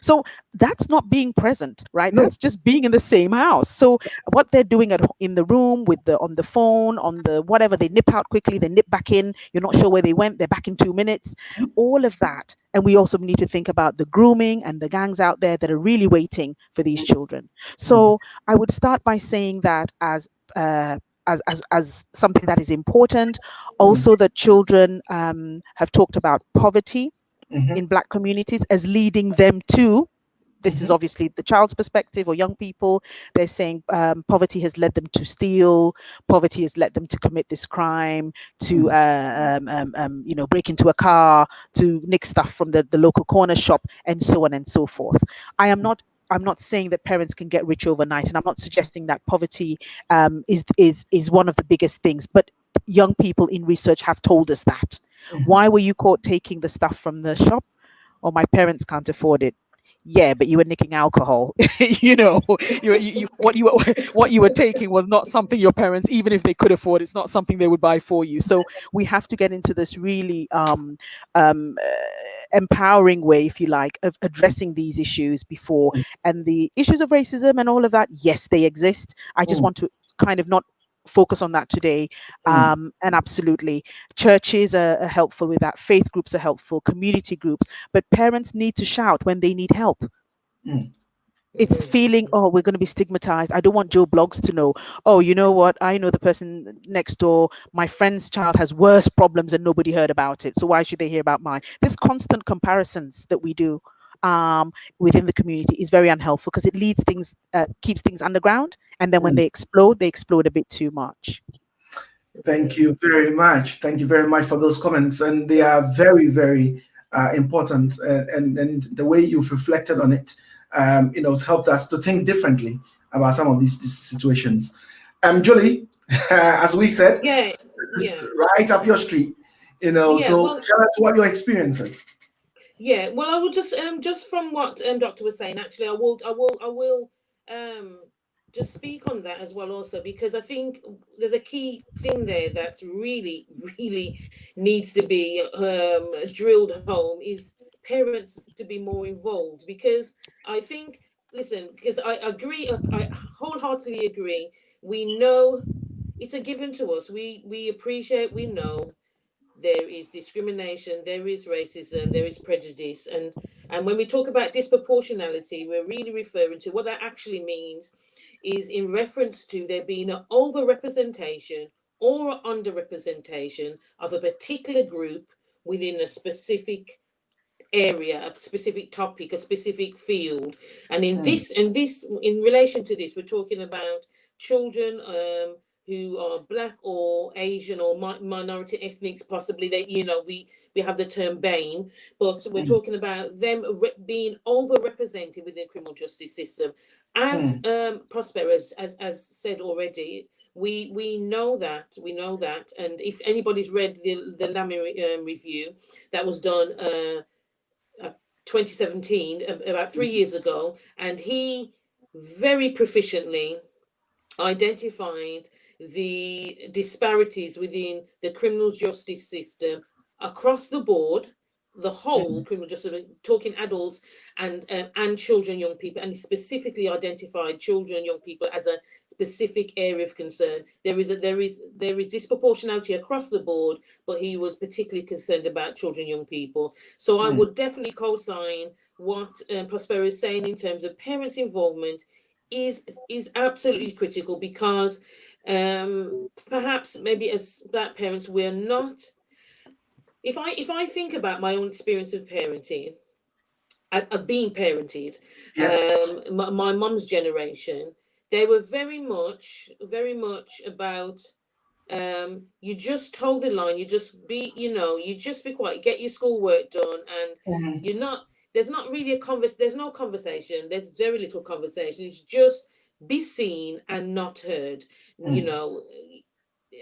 So that's not being present, right? No. That's just being in the same house. So what they're doing in the room, on the phone, on the whatever, they nip out quickly, they nip back in. You're not sure where they went. They're back in 2 minutes. All of that. And we also need to think about the grooming and the gangs out there that are really waiting for these children. So I would start by saying that as something that is important. Also, that children have talked about poverty in Black communities as leading them to, this is obviously the child's perspective or young people, they're saying poverty has led them to steal, poverty has led them to commit this crime, to break into a car, to nick stuff from the local corner shop, and so on and so forth. I'm not saying that parents can get rich overnight, and I'm not suggesting that poverty is one of the biggest things, but young people in research have told us that. Why were you caught taking the stuff from the shop? Or my parents can't afford it. Yeah, but you were nicking alcohol. What you were taking was not something your parents, even if they could afford, it's not something they would buy for you. So we have to get into this really empowering way, if you like, of addressing these issues before. And the issues of racism and all of that, yes, they exist. I just want to kind of not focus on that today. And absolutely, churches are helpful with that. Faith groups are helpful, community groups, but parents need to shout when they need help. It's feeling, oh, we're going to be stigmatized. I don't want Joe Blogs to know, oh, you know what? I know the person next door. My friend's child has worse problems and nobody heard about it. So why should they hear about mine? This constant comparisons that we do within the community is very unhelpful, because it leads things, keeps things underground. And then when they explode a bit too much. Thank you very much. Thank you very much for those comments. And they are very, very important. And the way you've reflected on it, has helped us to think differently about some of these situations. Julie, as we said, right up your street, so tell us what your experience is. Yeah, well, I will just from what Doctor was saying, actually, I will just speak on that as well also, because I think there's a key thing there that's really, really needs to be drilled home, is parents to be more involved. Because I think, listen, because I agree, I wholeheartedly agree. We know it's a given to us. We appreciate, we know there is discrimination, there is racism, there is prejudice, and when we talk about disproportionality, we're really referring to what that actually means is in reference to there being an overrepresentation or underrepresentation of a particular group within a specific area, a specific topic, a specific field. And in in relation to this, we're talking about children who are Black or Asian or minority ethnics, possibly. They, we have the term BAME, but we're talking about them being overrepresented within the criminal justice system. As Prosper as said already, we know that, and if anybody's read the Lamy review that was done 2017, about 3 years ago, and he very proficiently identified the disparities within the criminal justice system across the board, the whole criminal justice, talking adults and children, young people, and he specifically identified children and young people as a specific area of concern. There is disproportionality across the board, but he was particularly concerned about children, young people. So I would definitely co-sign what Prospero is saying in terms of parents' involvement is absolutely critical, because perhaps maybe as Black parents we're not. If I think about my own experience of parenting, of being parented, Yeah. my mum's generation, they were very much about, you just hold the line, you just be, you just be quiet, get your schoolwork done, and Mm, you're not. There's not really there's no conversation. There's very little conversation. It's just be seen and not heard. You mm, know,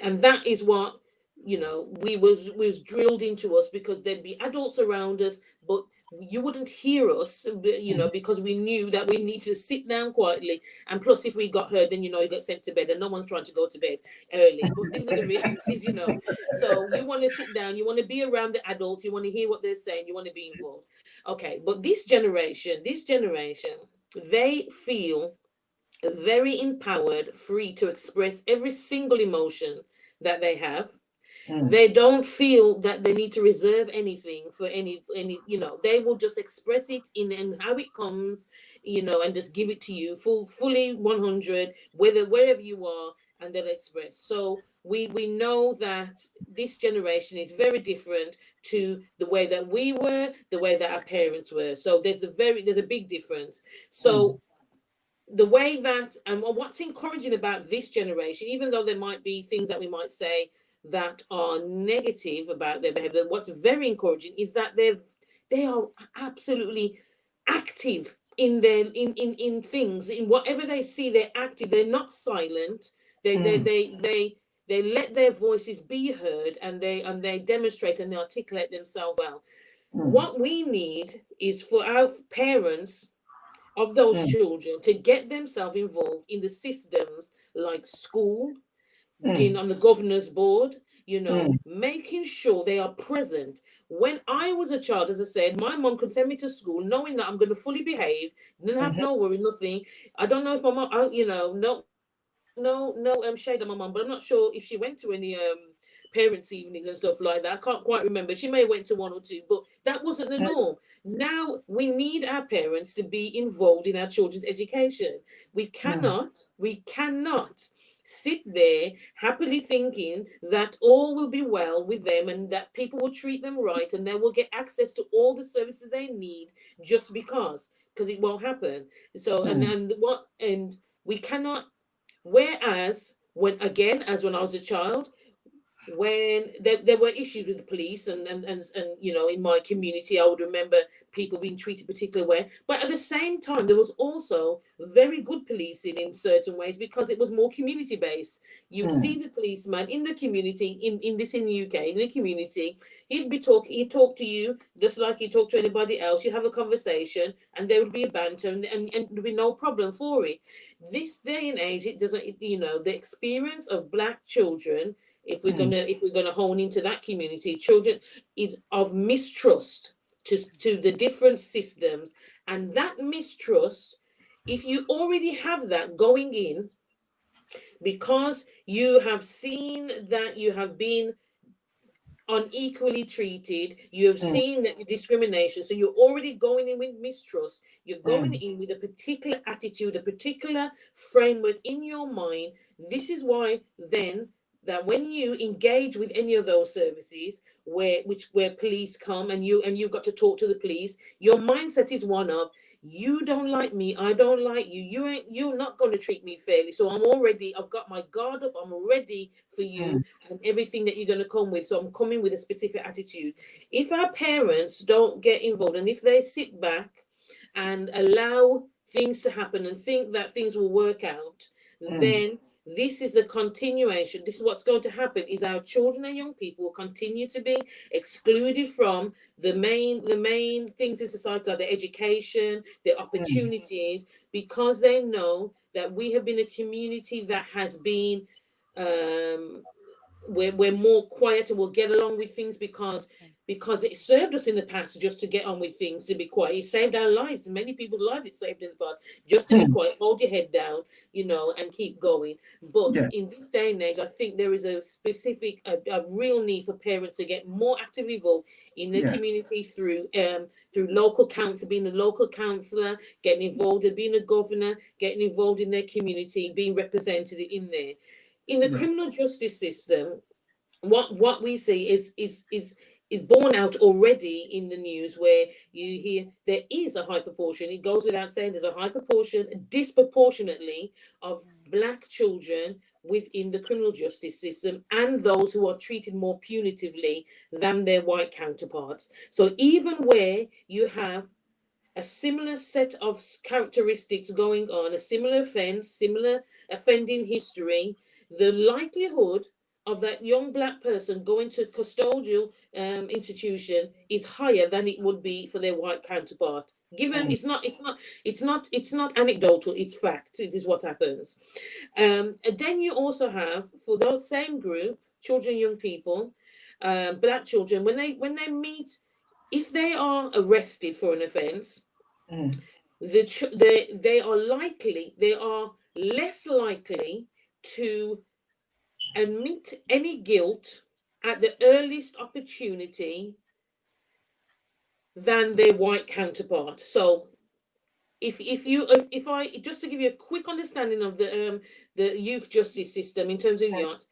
and that is what, was drilled into us, because there'd be adults around us, but you wouldn't hear us, mm. because we knew that we need to sit down quietly. And plus, if we got heard, then, you got sent to bed, and no one's trying to go to bed early. But these are the realities. So you want to sit down, you want to be around the adults, you want to hear what they're saying, you want to be involved. Okay, but this generation, they feel very empowered, free to express every single emotion that they have. Mm, They don't feel that they need to reserve anything for any. They will just express it in how it comes, and just give it to you fully 100, wherever you are, and they'll express. So we know that this generation is very different to the way that we were, the way that our parents were. So there's a big difference. mm, So the way that, and what's encouraging about this generation, even though there might be things that we might say that are negative about their behavior, what's very encouraging is that they are absolutely active in their in things, in whatever they see. They're active, they're not silent. they they mm, they they they let their voices be heard, and they demonstrate and they articulate themselves well. mm, What we need is for our parents of those mm, children to get themselves involved in the systems like school, being mm, on the governor's board, mm, making sure they are present. When I was a child, as I said, my mom could send me to school knowing that I'm going to fully behave, didn't have mhm, no worry, nothing. I don't know if my mom, no shade on my mom, but I'm not sure if she went to any parents' evenings and stuff like that. I can't quite remember. She may have went to one or two, but that wasn't the mm, norm. Now we need our parents to be involved in our children's education. mm, We cannot sit there happily thinking that all will be well with them, and that people will treat them right, and they will get access to all the services they need just because it won't happen. So mm, and we cannot. Whereas when I was a child, when there were issues with the police, and in my community, I would remember people being treated particular way, but at the same time there was also very good policing in certain ways, because it was more community based. You'd mm, see the policeman in the community, in the UK, in the community. He'd talk to you just like he talked to anybody else. You'd have a conversation, and there would be a banter, and there'd be no problem for it. This day and age, it doesn't. The experience of Black children, mm, if we're gonna hone into that community, children, is of mistrust to the different systems. And that mistrust, if you already have that going in, because you have seen that you have been unequally treated, you have mm, seen that discrimination, so you're already going in with mistrust, you're going mm, in with a particular attitude, a particular framework in your mind. This is why then, that when you engage with any of those services where police come, and you've got to talk to the police, your mindset is one of, you don't like me, I don't like you, you're not going to treat me fairly, so I've got my guard up, I'm ready for you mm, and everything that you're going to come with. So I'm coming with a specific attitude. If our parents don't get involved, and if they sit back and allow things to happen and think that things will work out, mm, then this is the continuation. This is what's going to happen: is our children and young people will continue to be excluded from the main things in society, like the education, the mm, opportunities, because they know that we have been a community that has been um we're more quiet and we'll get along with things because it served us in the past just to get on with things, to be quiet. It saved our lives, many people's lives it saved in the past, just to be quiet, hold your head down, and keep going. But Yeah. in this day and age, I think there is a specific, a real need for parents to get more actively involved in the community through local council, being a local councillor, getting involved in being a governor, getting involved in their community, being represented in there. In the criminal justice system, what we see is borne out already in the news, where you hear there is a high proportion. It goes without saying, there's a high proportion, disproportionately, of Black children within the criminal justice system, and those who are treated more punitively than their white counterparts. So even where you have a similar set of characteristics going on, a similar offense, similar offending history, the likelihood of that young Black person going to custodial institution is higher than it would be for their white counterpart. Given it's not anecdotal, it's fact. It is what happens. And then you also have, for that same group, children, young people, Black children, when they meet, if they are arrested for an offence, they are less likely to admit any guilt at the earliest opportunity than their white counterpart. So if I just to give you a quick understanding of the youth justice system in terms of yachts,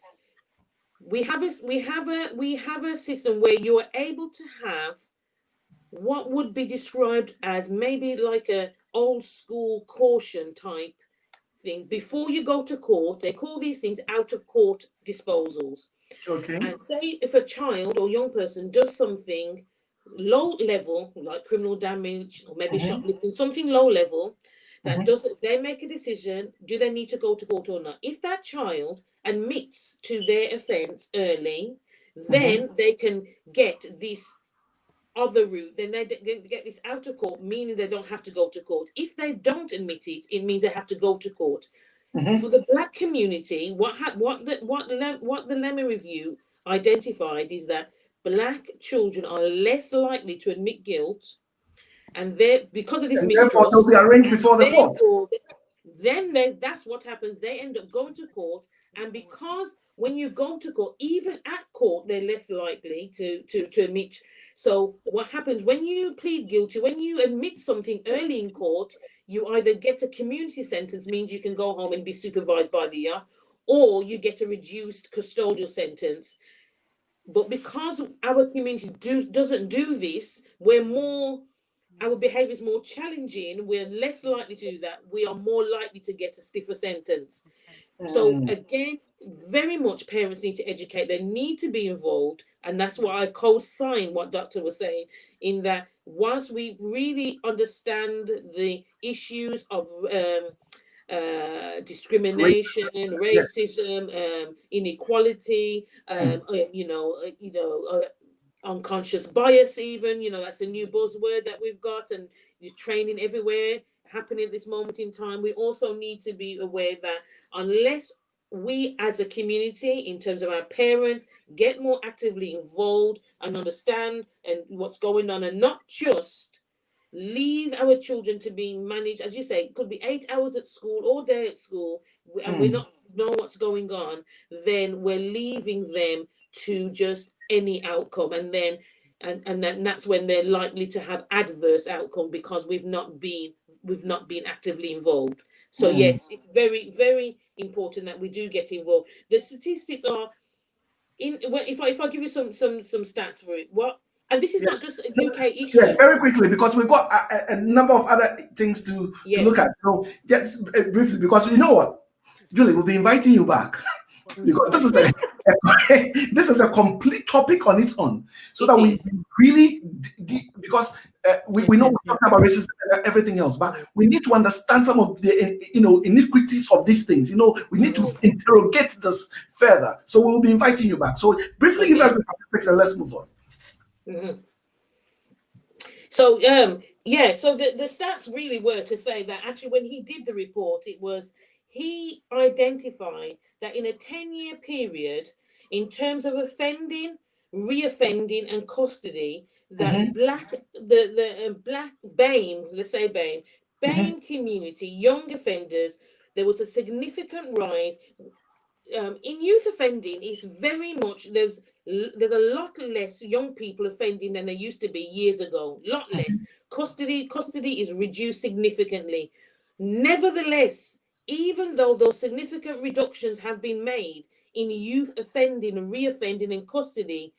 we have a system where you are able to have what would be described as maybe like a old school caution type thing. Before you go to court, they call these things out of court disposals. Okay. And say if a child or young person does something low level, like criminal damage or maybe shoplifting, something low level, that they make a decision, do they need to go to court or not? If that child admits to their offense early, then they can get this other route. Then they get this out of court, meaning they don't have to go to court. If they don't admit it, it means they have to go to court. For the Black community, what the Lemon Review identified is that Black children are less likely to admit guilt, and they, because of this And therefore, they'll mistrust, be arraigned before the court. therefore, then that's what happens. They end up going to court, and because when you go to court, even at court, they're less likely to admit. So what happens when you plead guilty, when you admit something early in court, you either get a community sentence, means you can go home and be supervised by the yacht, or you get a reduced custodial sentence. But because our community doesn't do this, our behavior is more challenging, we're less likely to do that. We are more likely to get a stiffer sentence. So again, very much parents need to educate. They need to be involved. And that's why I co-sign what Dr. was saying, in that once we really understand the issues of discrimination, racism, inequality, unconscious bias, even, that's a new buzzword that we've got, and there's training everywhere happening at this moment in time. We also need to be aware that unless we as a community, in terms of our parents, get more actively involved and understand and what's going on, and not just leave our children to be managed, as you say, it could be 8 hours at school, all day at school, and we not know what's going on, then we're leaving them to just any outcome, and then that's when they're likely to have adverse outcome, because we've not been actively involved. So yes, it's very, very important that we do get involved. The statistics are if I give you some stats for it, and this is not just a UK issue. Yeah, very quickly, because we've got a number of other things to look at. So just briefly, because you know what, Julie, we'll be inviting you back, because this is a complete topic on its own. So that we really, because we know we're talking about racism and everything else, but we need to understand some of the iniquities of these things. We need to interrogate this further. So we'll be inviting you back. So briefly give us the statistics and let's move on. So so the stats really were to say that actually when he did the report, he identified that in a 10-year period, in terms of offending, reoffending, and custody, Mm-hmm. that black BAME, let's say BAME, Mm-hmm. BAME community, young offenders, there was a significant rise in youth offending. Is very much there's a lot less young people offending than there used to be years ago. Lot less. Custody is reduced significantly. Nevertheless, even though those significant reductions have been made in youth offending and reoffending in custody,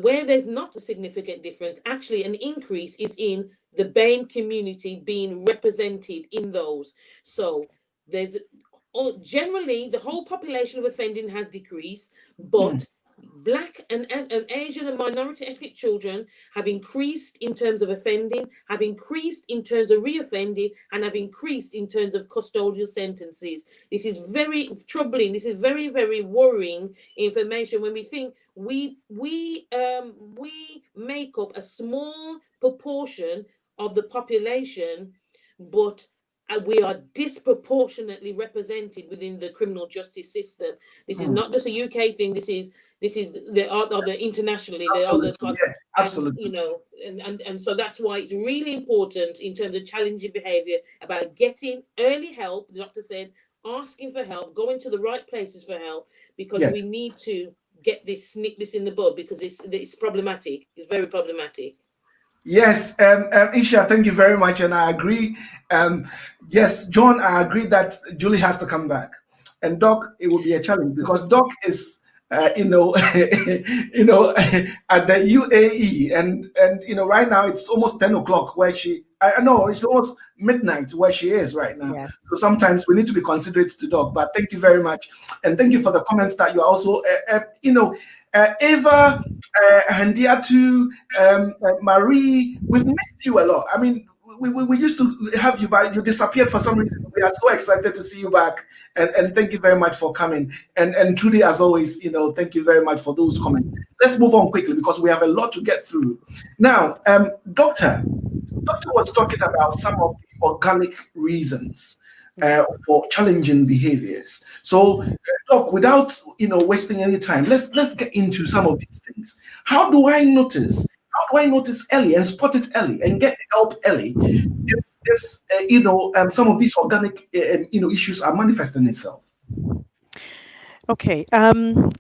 where there's not a significant difference, actually an increase is in the BAME community being represented in those. So there's generally the whole population of offending has decreased, but Black and Asian and minority ethnic children have increased in terms of offending, have increased in terms of reoffending, and have increased in terms of custodial sentences. This is very troubling. This is very, very worrying information when we think we make up a small proportion of the population, but we are disproportionately represented within the criminal justice system. This is not just a UK thing. This is the other internationally, the other, Absolutely. Yes. and Absolutely. and so that's why it's really important in terms of challenging behavior about getting early help. The doctor said, asking for help, going to the right places for help, because we Yes. need to get this, snip this in the bud, because it's problematic. It's very problematic. Yes, Isha, thank you very much, and I agree. Um, yes, John, I agree that Julie has to come back, and Doc, it will be a challenge because Doc is, at the UAE, and right now it's almost 10 o'clock where she. I know it's almost midnight where she is right now. Yeah. So sometimes we need to be considerate to Doc. But thank you very much, and thank you for the comments that you also, Eva, Handiatu, Marie, we've missed you a lot. I mean, we used to have you, but you disappeared for some reason. We are so excited to see you back, and thank you very much for coming. And Trudy, as always, thank you very much for those comments. Let's move on quickly because we have a lot to get through. Now, Doctor was talking about some of the organic reasons for challenging behaviors. So, Doc, without wasting any time, let's get into some of these things. How do I notice? How do I notice early and spot it early and get help early if some of these organic issues are manifesting itself? Okay.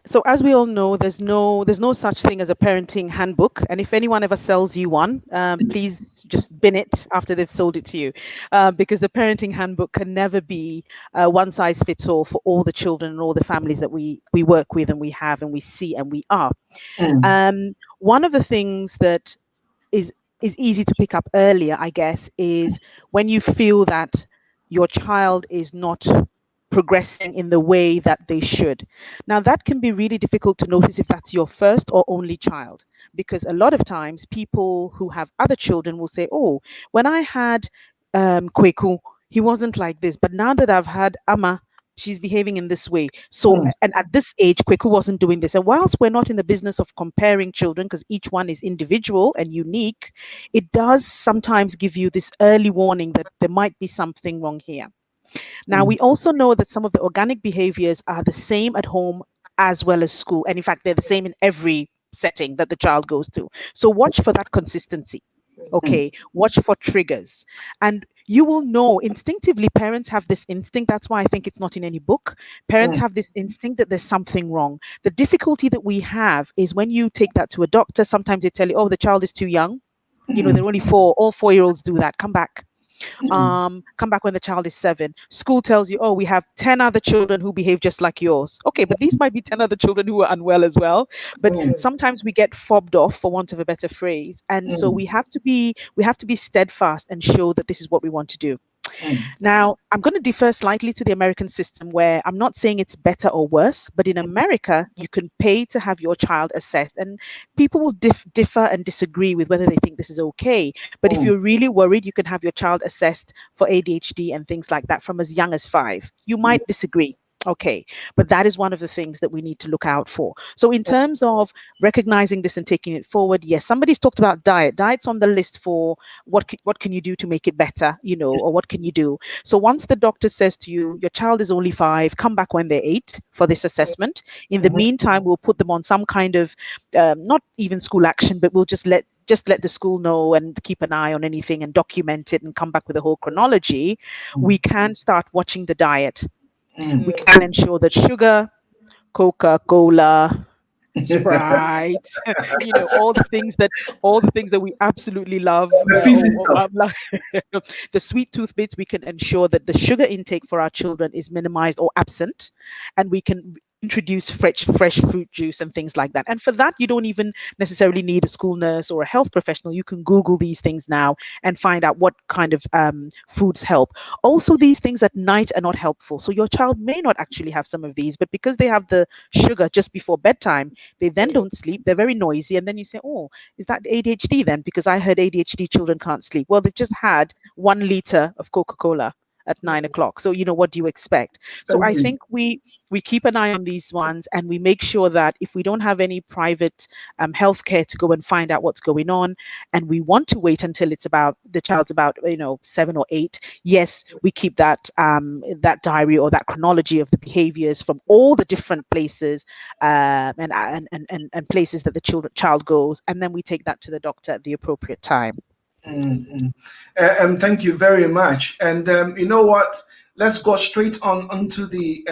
So as we all know, there's no such thing as a parenting handbook, and if anyone ever sells you one, please just bin it after they've sold it to you, because the parenting handbook can never be one size fits all for all the children and all the families that we work with and we have and we see and we are. Mm, One of the things that is is easy to pick up earlier, I guess, is when you feel that your child is not progressing in the way that they should. Now, that can be really difficult to notice if that's your first or only child, because a lot of times people who have other children will say, "Oh, when I had Kweku, he wasn't like this, but now that I've had Ama, she's behaving in this way." So, mm, and at this age, Kweku wasn't doing this. And whilst we're not in the business of comparing children, because each one is individual and unique, it does sometimes give you this early warning that there might be something wrong here. Now, mm, we also know that some of the organic behaviors are the same at home as well as school. And in fact, they're the same in every setting that the child goes to. So watch for that consistency. mm, Okay, watch for triggers. And you will know instinctively, parents have this instinct. That's why I think it's not in any book. Parents mm, have this instinct that there's something wrong. The difficulty that we have is when you take that to a doctor, sometimes they tell you, "Oh, the child is too young. mm, They're only 4. All 4-year-olds do that. mm, Come back when the child is 7. School tells you, "Oh, we have 10 other children who behave just like yours." Okay, but these might be 10 other children who are unwell as well. But mm, sometimes we get fobbed off, for want of a better phrase, and so mm, we have to be steadfast and show that this is what we want to do. mm, Now, I'm going to differ slightly to the American system, where I'm not saying it's better or worse, but in America, you can pay to have your child assessed. And people will differ and disagree with whether they think this is okay. But if mm, you're really worried, you can have your child assessed for ADHD and things like that from as young as 5. You mm, might disagree. Okay, but that is one of the things that we need to look out for. So in terms of recognizing this and taking it forward, yes, somebody's talked about diet. Diet's on the list for what can you do to make it better, or what can you do? So once the doctor says to you, your child is only 5, come back when they're 8 for this assessment. In the meantime, we'll put them on some kind of not even school action, but we'll just let the school know and keep an eye on anything and document it and come back with a whole chronology. We can start watching the diet. We can ensure that sugar, Coca-Cola, Sprite, all the things that we absolutely love, The fizzy stuff. the sweet tooth bits. We can ensure that the sugar intake for our children is minimized or absent, and we can introduce fresh fruit juice and things like that. And for that, you don't even necessarily need a school nurse or a health professional. You can Google these things now and find out what kind of foods help. Also, these things at night are not helpful. So your child may not actually have some of these, but because they have the sugar just before bedtime, they then don't sleep. They're very noisy. And then you say, oh, is that ADHD then? Because I heard ADHD children can't sleep. Well, they've just had 1 liter of Coca-Cola at 9 o'clock. So, what do you expect? So Thank I you. think we keep an eye on these ones, and we make sure that if we don't have any private healthcare to go and find out what's going on, and we want to wait until the child's about 7 or 8, yes, we keep that that diary or that chronology of the behaviors from all the different places and places that the child goes, and then we take that to the doctor at the appropriate time. Thank you very much. And you know what? Let's go straight on onto the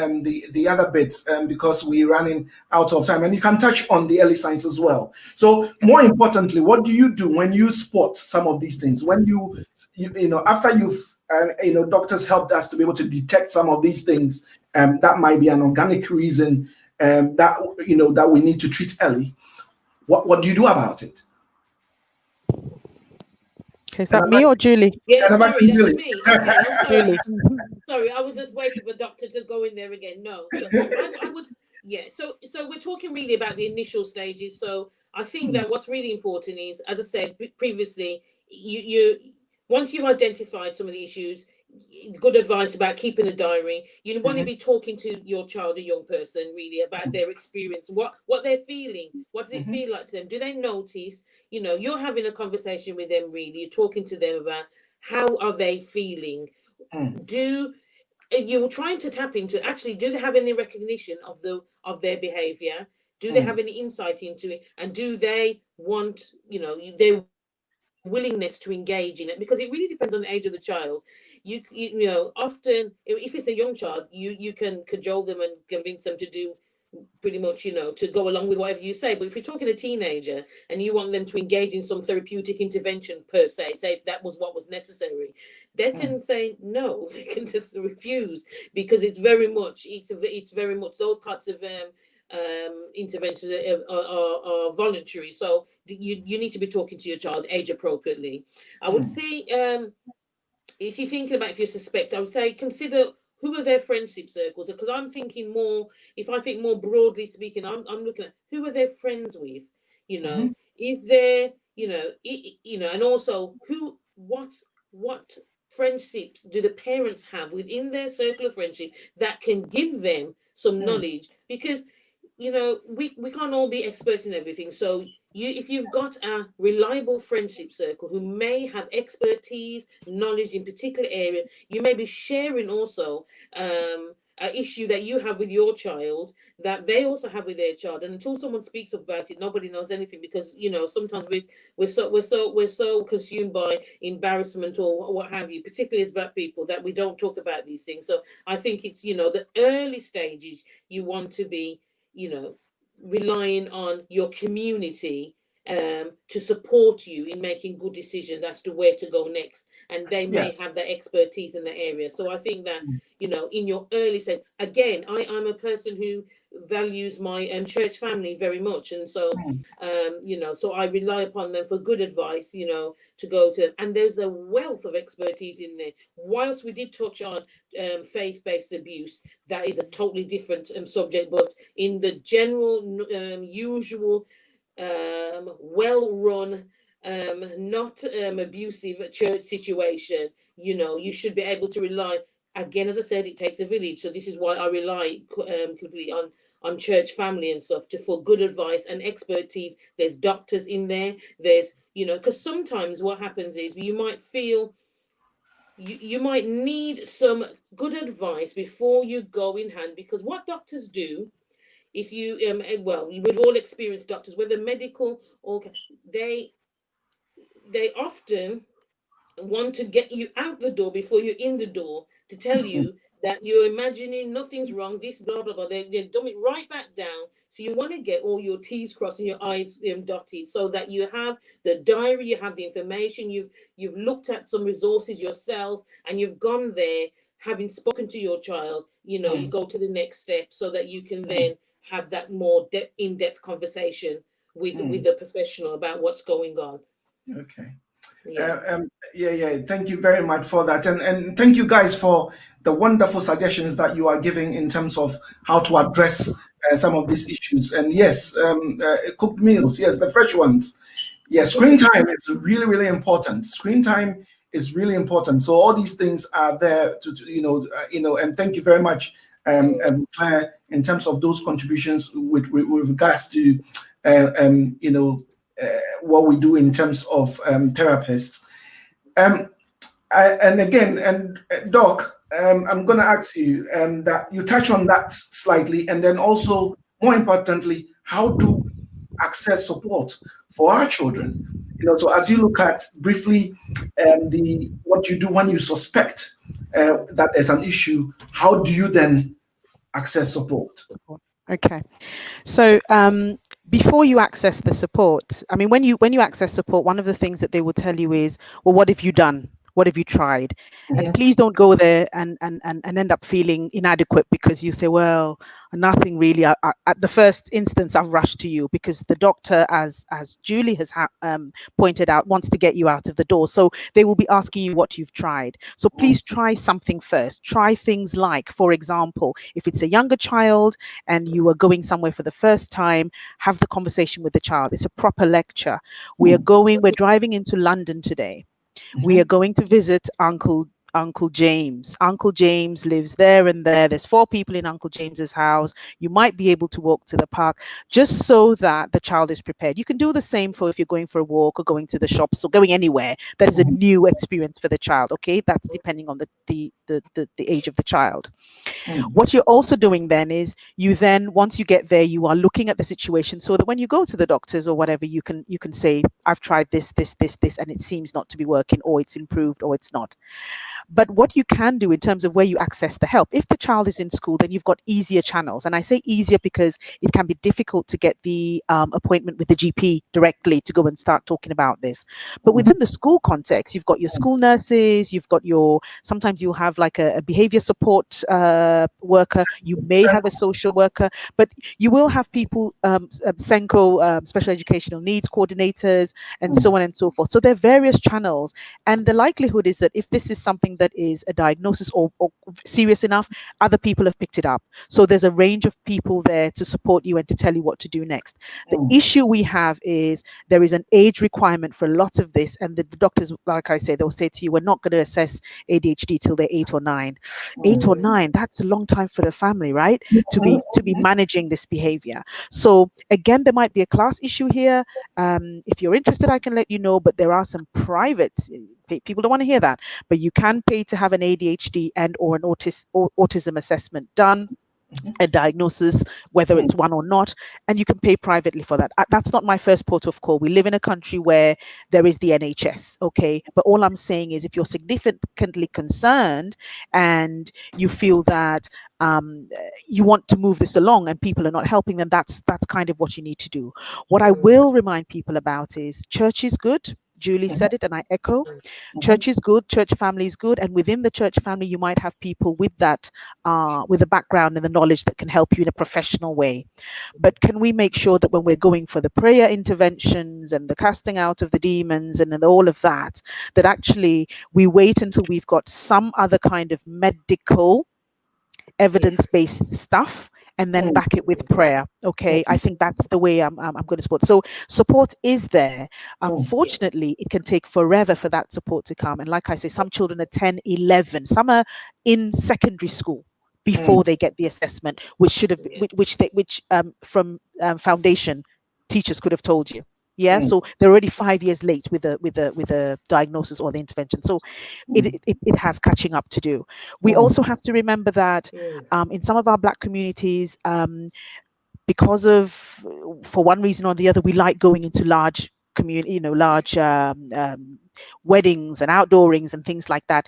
other bits because we're running out of time. And you can touch on the early signs as well. So more importantly, what do you do when you spot some of these things? When after you've doctors helped us to be able to detect some of these things, that might be an organic reason that we need to treat early. What do you do about it? Okay, is that me or Julie? Yeah, And sorry, that's me. Okay, I'm sorry. Julie. Sorry, I was just waiting for doctor to go in there again. No, so I would, yeah. So we're talking really about the initial stages. So I think that what's really important is, as I said previously, you once you've identified some of the issues, good advice about keeping a diary. You want to be talking to your child, a young person, really about their experience, what they're feeling, what does it feel like to them? Do they notice? You're having a conversation with them. Really, you're talking to them about how are they feeling. Do You're trying to tap into, actually, do they have any recognition of their behavior? Do they have any insight into it? And do they want, their willingness to engage in it? Because it really depends on the age of the child. Often if it's a young child, you can cajole them and convince them to do pretty much, to go along with whatever you say. But if you're talking a teenager and you want them to engage in some therapeutic intervention per se, say if that was what was necessary, they can say no. They can just refuse, because it's very much those types of interventions are voluntary. So you need to be talking to your child age appropriately. I would say, if you're thinking about, if you suspect, I would say consider who are their friendship circles, because I'm thinking more, if I think more broadly speaking, I'm looking at who are their friends with, is there, and also what friendships do the parents have within their circle of friendship that can give them some knowledge. Because we can't all be experts in everything. So if you've got a reliable friendship circle who may have expertise, knowledge in particular area, you may be sharing also an issue that you have with your child that they also have with their child. And until someone speaks up about it, nobody knows anything, because sometimes we're so consumed by embarrassment or what have you, particularly as Black people, that we don't talk about these things. So I think it's the early stages you want to be relying on your community to support you in making good decisions as to where to go next, and they may have that expertise in the area. So I think that in your early stage, again, I'm a person who values my church family very much, and so so I rely upon them for good advice, to go to. And there's a wealth of expertise in there. Whilst we did touch on faith-based abuse, that is a totally different subject, but in the general usual well-run not abusive church situation, you should be able to rely. again, as I said, it takes a village. So this is why I rely completely on church family and stuff for good advice and expertise. There's doctors in there. There's, because sometimes what happens is you might feel you might need some good advice before you go in hand, because what doctors do, if you well, we've all experienced doctors, whether medical or they often want to get you out the door before you're in the door, to tell you that you're imagining nothing's wrong, this blah blah blah. They dumb it right back down. So you want to get all your T's crossed and your I's dotted, so that you have the diary, you have the information, you've looked at some resources yourself, and you've gone there having spoken to your child. You go to the next step, so that you can then have that more in-depth conversation with the professional about what's going on. Okay. Yeah. Yeah. Thank you very much for that, and thank you guys for the wonderful suggestions that you are giving in terms of how to address some of these issues. And yes, cooked meals, yes, the fresh ones. Yes, screen time is really, really important. Screen time is really important. So all these things are there to. And thank you very much, Claire, in terms of those contributions with regards to, what we do in terms of therapists. And again, Doc, I'm going to ask you that you touch on that slightly, and then also, more importantly, how do we access support for our children? So as you look at briefly what you do when you suspect that there's an issue, how do you then access support? Okay. So before you access the support, I mean, when you access support, one of the things that they will tell you is, well, what have you done? What have you tried? And please don't go there and end up feeling inadequate because you say, well, nothing really. At the first instance, I've rushed to you because the doctor, as Julie has pointed out, wants to get you out of the door. So they will be asking you what you've tried. So please try something first. Try things like, for example, if it's a younger child and you are going somewhere for the first time, have the conversation with the child. It's a proper lecture. We're driving into London today. We are going to visit Uncle James. Uncle James lives there and there. There's 4 people in Uncle James's house. You might be able to walk to the park, just so that the child is prepared. You can do the same for if you're going for a walk or going to the shops or going anywhere. That is a new experience for the child. Okay, that's depending on the age of the child. What you're also doing then is once you get there, you are looking at the situation so that when you go to the doctors or whatever, you can say, I've tried this, and it seems not to be working, or it's improved, or it's not. But what you can do in terms of where you access the help, if the child is in school, then you've got easier channels. And I say easier because it can be difficult to get the appointment with the GP directly to go and start talking about this. But within the school context, you've got your school nurses, you've got sometimes you'll have like a behavior support worker, you may have a social worker, but you will have people, SENCO, special educational needs coordinators, and so on and so forth. So there are various channels. And the likelihood is that if this is something that is a diagnosis or serious enough, other people have picked it up. So there's a range of people there to support you and to tell you what to do next. The issue we have is there is an age requirement for a lot of this. And the doctors, like I say, they'll say to you, we're not going to assess ADHD till they're 8 or 9. 8 or 9, that's a long time for the family, right? To be managing this behavior. So again, there might be a class issue here. If you're interested, I can let you know, but there are some private, people don't want to hear that, but you can pay to have an ADHD and or an autism assessment done, a diagnosis, whether it's one or not, and you can pay privately for that. That's not my first port of call. We live in a country where there is the NHS, okay? But all I'm saying is if you're significantly concerned and you feel that you want to move this along and people are not helping them, that's kind of what you need to do. What I will remind people about is church is good. Julie said it and I echo. Church is good, church family is good, and within the church family you might have people with that with the background and the knowledge that can help you in a professional way. But can we make sure that when we're going for the prayer interventions and the casting out of the demons and all of that, that actually we wait until we've got some other kind of medical evidence-based stuff, and then back it with prayer. Okay, I think that's the way I'm going to support. So support is there. Unfortunately, it can take forever for that support to come. And like I say, some children are 10, 11, some are in secondary school before they get the assessment, which should have, which from foundation teachers could have told you. Yeah, so they're already 5 years late with the diagnosis or the intervention. So it has catching up to do. We also have to remember that in some of our Black communities, because of, for one reason or the other, we like going into large community, large weddings and outdoorings and things like that.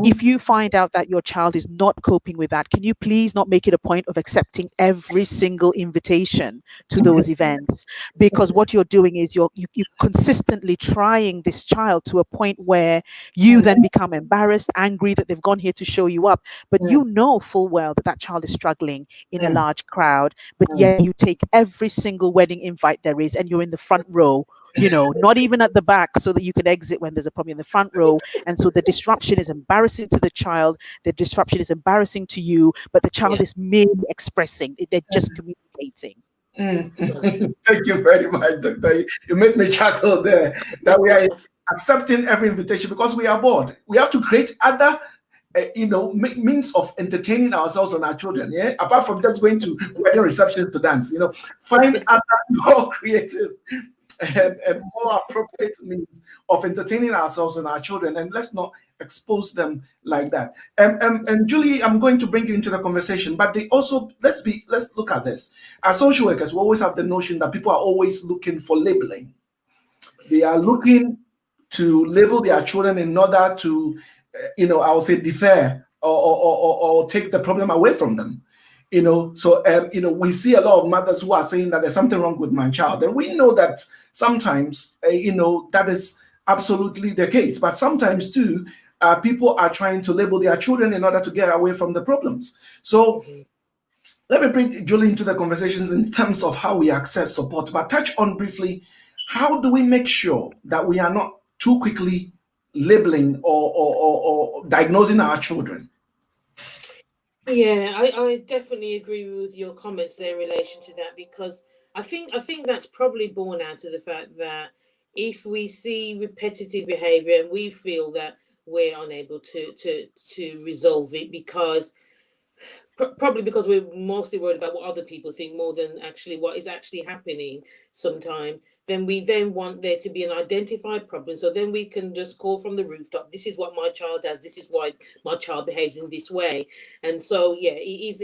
If you find out that your child is not coping with that, can you please not make it a point of accepting every single invitation to those events? Because what you're doing is you're consistently trying this child to a point where you then become embarrassed, angry that they've gone here to show you up, but you know full well that that child is struggling in a large crowd, but yet you take every single wedding invite there is and you're in the front row, not even at the back, so that you can exit when there's a problem, in the front row. And so the disruption is embarrassing to the child, the disruption is embarrassing to you, but the child is merely expressing, they're just communicating. Thank you very much, Doctor. You made me chuckle there. That we are accepting every invitation because we are bored. We have to create other means of entertaining ourselves and our children, apart from just going to wedding receptions to dance, find other more creative and more appropriate means of entertaining ourselves and our children, and let's not expose them like that. And Julie, I'm going to bring you into the conversation, but they also, let's look at this. As social workers, we always have the notion that people are always looking for labeling. They are looking to label their children in order to I would say defer or take the problem away from them. So we see a lot of mothers who are saying that there's something wrong with my child, and we know that sometimes that is absolutely the case, but sometimes too people are trying to label their children in order to get away from the problems. So let me bring Julie into the conversations in terms of how we access support, but touch on briefly, how do we make sure that we are not too quickly labeling or diagnosing our children? Yeah, I definitely agree with your comments there in relation to that, because I think that's probably born out of the fact that if we see repetitive behavior and we feel that we're unable to resolve it because probably because we're mostly worried about what other people think more than actually what is actually happening sometimes, then we then want there to be an identified problem, so then we can just call from the rooftop, this is what my child does, this is why my child behaves in this way. And so it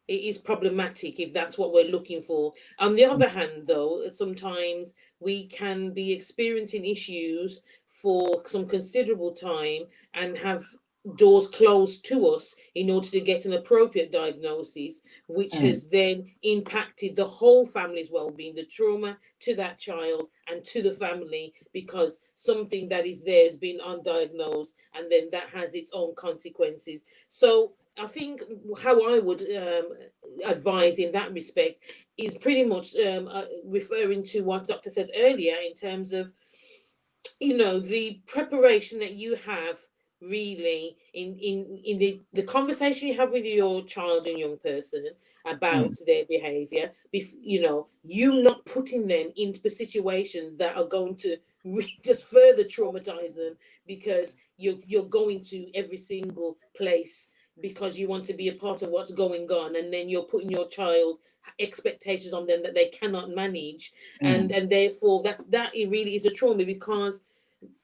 is problematic if that's what we're looking for. On the other hand, though, sometimes we can be experiencing issues for some considerable time and have doors closed to us in order to get an appropriate diagnosis, which has then impacted the whole family's well-being, the trauma to that child and to the family, because something that is there has been undiagnosed, and then that has its own consequences. So I think how I would advise in that respect is pretty much referring to what Doctor said earlier in terms of, the preparation that you have really in the conversation you have with your child and young person about their behavior, you not putting them into situations that are going to just further traumatize them, because you're going to every single place because you want to be a part of what's going on, and then you're putting your child expectations on them that they cannot manage, and therefore that it really is a trauma, because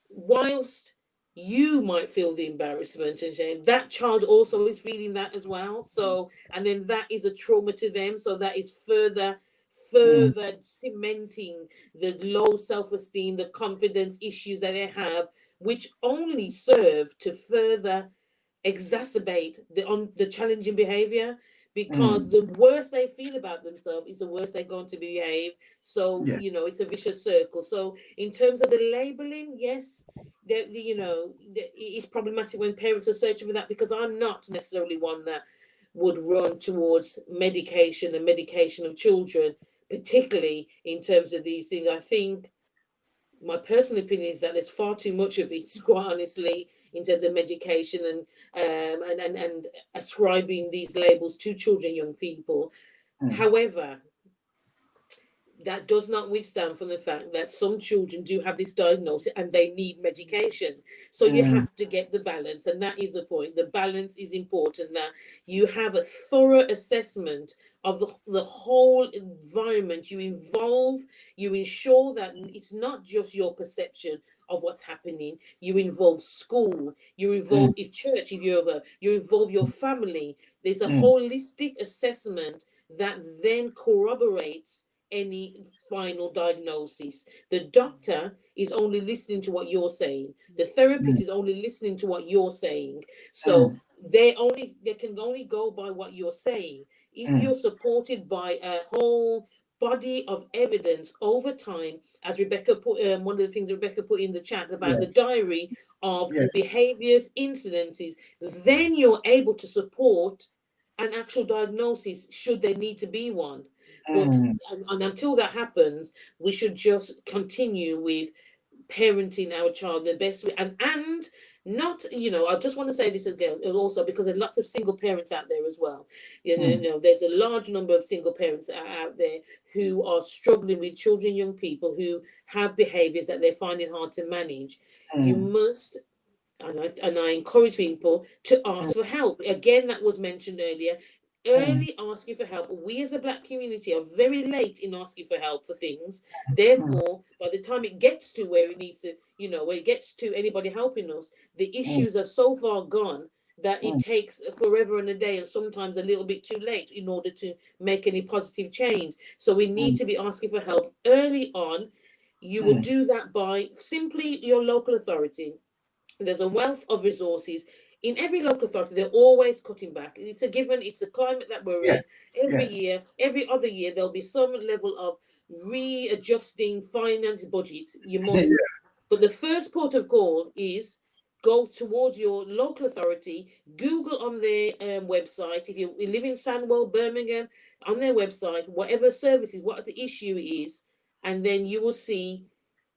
whilst you might feel the embarrassment and shame, that child also is feeling that as well. So, and then that is a trauma to them. So that is further cementing the low self-esteem, the confidence issues that they have, which only serve to further exacerbate the challenging behavior, because the worse they feel about themselves is the worse they're going to behave. So it's a vicious circle. So in terms of the labeling, yes, it is problematic when parents are searching for that, because I'm not necessarily one that would run towards medication of children, particularly in terms of these things. I think my personal opinion is that there's far too much of it, quite honestly, in terms of medication and ascribing these labels to children, young people. However, that does not withstand from the fact that some children do have this diagnosis and they need medication. So you have to get the balance, and that is the point. The balance is important, that you have a thorough assessment of the whole environment. You involve, you ensure that it's not just your perception of what's happening. You involve school, you involve if church, if you involve your family. There's a holistic assessment that then corroborates any final diagnosis. The doctor is only listening to what you're saying. The therapist is only listening to what you're saying. So they can only go by what you're saying. If you're supported by a whole body of evidence over time, as Rebecca put, one of the things Rebecca put in the chat about the diary of behaviors, incidences, then you're able to support an actual diagnosis should there need to be one. But and until that happens, we should just continue with parenting our child the best way, and not, I just want to say this again also, because there's lots of single parents out there as well. There's a large number of single parents out there who are struggling with children, young people who have behaviors that they're finding hard to manage. You must, and I encourage people to ask for help. Again, that was mentioned earlier. Early asking for help. We as a Black community are very late in asking for help for things. Therefore, by the time it gets to where it needs to, where it gets to anybody helping us, the issues are so far gone that it takes forever and a day, and sometimes a little bit too late, in order to make any positive change. So we need to be asking for help early on. You will do that by simply your local authority. There's a wealth of resources in every local authority. They're always cutting back. It's a given. It's the climate that we're in. Every year, every other year, there'll be some level of readjusting finance budgets. You must. But the first port of call is go towards your local authority. Google on their website. If you live in Sandwell, Birmingham, on their website, whatever services, what the issue is, and then you will see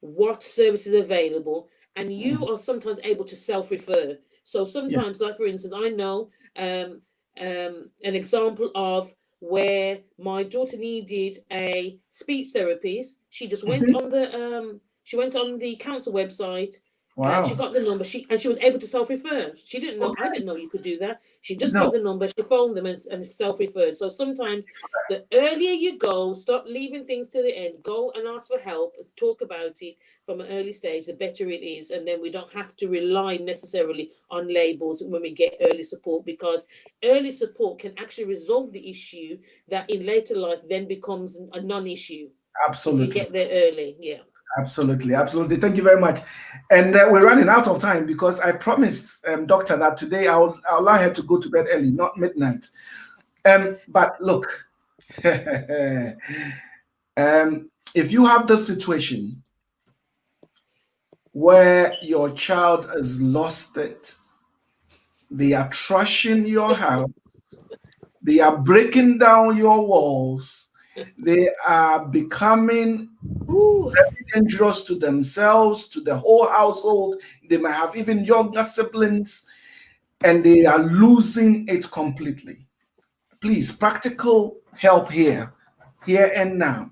what services are available. And you are sometimes able to self-refer. So sometimes, like for instance, I know an example of where my daughter needed a speech therapist. She just went on the council website. And she got the number. She was able to self-refer. She didn't know. I didn't know you could do that. She just got the number. She phoned them and self-referred. So sometimes, the earlier you go, stop leaving things to the end. Go and ask for help. Talk about it from an early stage. The better it is, and then we don't have to rely necessarily on labels when we get early support, because early support can actually resolve the issue that in later life then becomes a non-issue. Absolutely. If you get there early, yeah. Absolutely. Thank you very much. And we're running out of time, because I promised Doctor that today I'll allow her to go to bed early, not midnight. But look, if you have the situation where your child has lost it, they are trashing your house, they are breaking down your walls, they are becoming very dangerous to themselves, to the whole household. They might have even younger siblings, and they are losing it completely. Please, practical help here and now.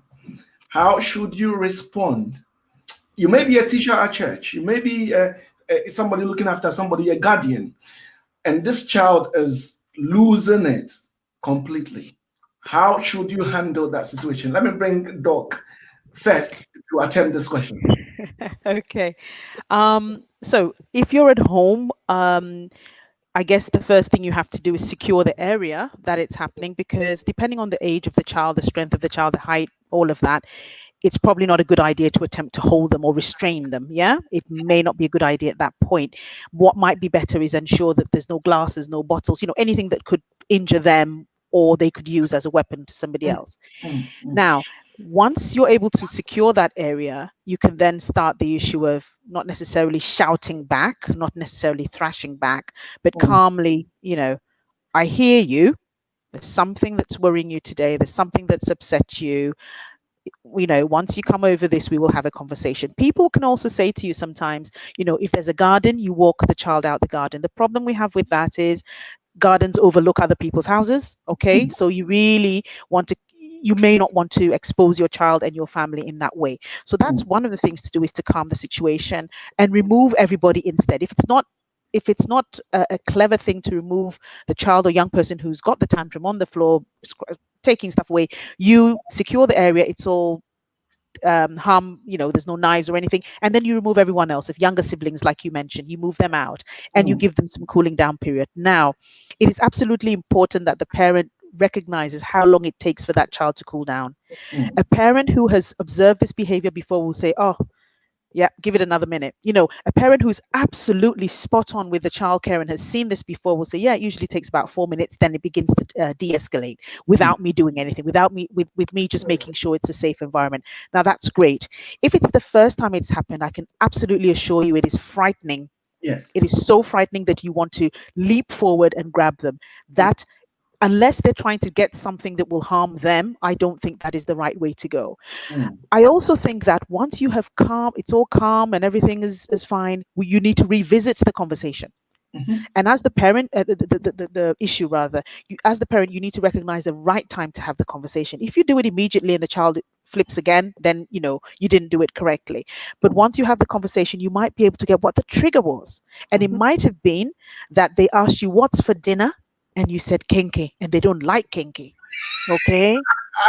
How should you respond? You may be a teacher at church. You may be somebody looking after somebody, a guardian, and this child is losing it completely. How should you handle that situation? Let me bring Doc first to attempt this question. Okay. So if you're at home, I guess the first thing you have to do is secure the area that it's happening, because depending on the age of the child, the strength of the child, the height, all of that, it's probably not a good idea to attempt to hold them or restrain them. Yeah, it may not be a good idea at that point. What might be better is ensure that there's no glasses, no bottles, anything that could injure them or they could use as a weapon to somebody else. Now, once you're able to secure that area, you can then start the issue of not necessarily shouting back, not necessarily thrashing back, but calmly, I hear you. There's something that's worrying you today. There's something that's upset you. once you come over this, we will have a conversation. People can also say to you sometimes, if there's a garden, you walk the child out the garden. The problem we have with that is gardens overlook other people's houses. Okay. So you may not want to expose your child and your family in that way. So that's one of the things to do, is to calm the situation and remove everybody instead. If it's not a clever thing to remove the child or young person who's got the tantrum on the floor, taking stuff away, you secure the area. It's all harm, there's no knives or anything, and then you remove everyone else. If younger siblings, like you mentioned, you move them out and you give them some cooling down period. Now, it is absolutely important that the parent recognizes how long it takes for that child to cool down. A parent who has observed this behavior before will say, oh yeah, give it another minute. A parent who's absolutely spot on with the childcare and has seen this before will say, yeah, it usually takes about 4 minutes. Then it begins to de-escalate without me doing anything, without me, with me just making sure it's a safe environment. Now, that's great. If it's the first time it's happened, I can absolutely assure you it is frightening. Yes. It is so frightening that you want to leap forward and grab them. That, unless they're trying to get something that will harm them, I don't think that is the right way to go. I also think that once you have it's all calm and everything is fine, you need to revisit the conversation. And as the parent, the issue rather, as the parent, you need to recognize the right time to have the conversation. If you do it immediately and the child flips again, then you didn't do it correctly. But once you have the conversation, you might be able to get what the trigger was. And it might have been that they asked you, what's for dinner? And you said kinky, and they don't like kinky. Okay.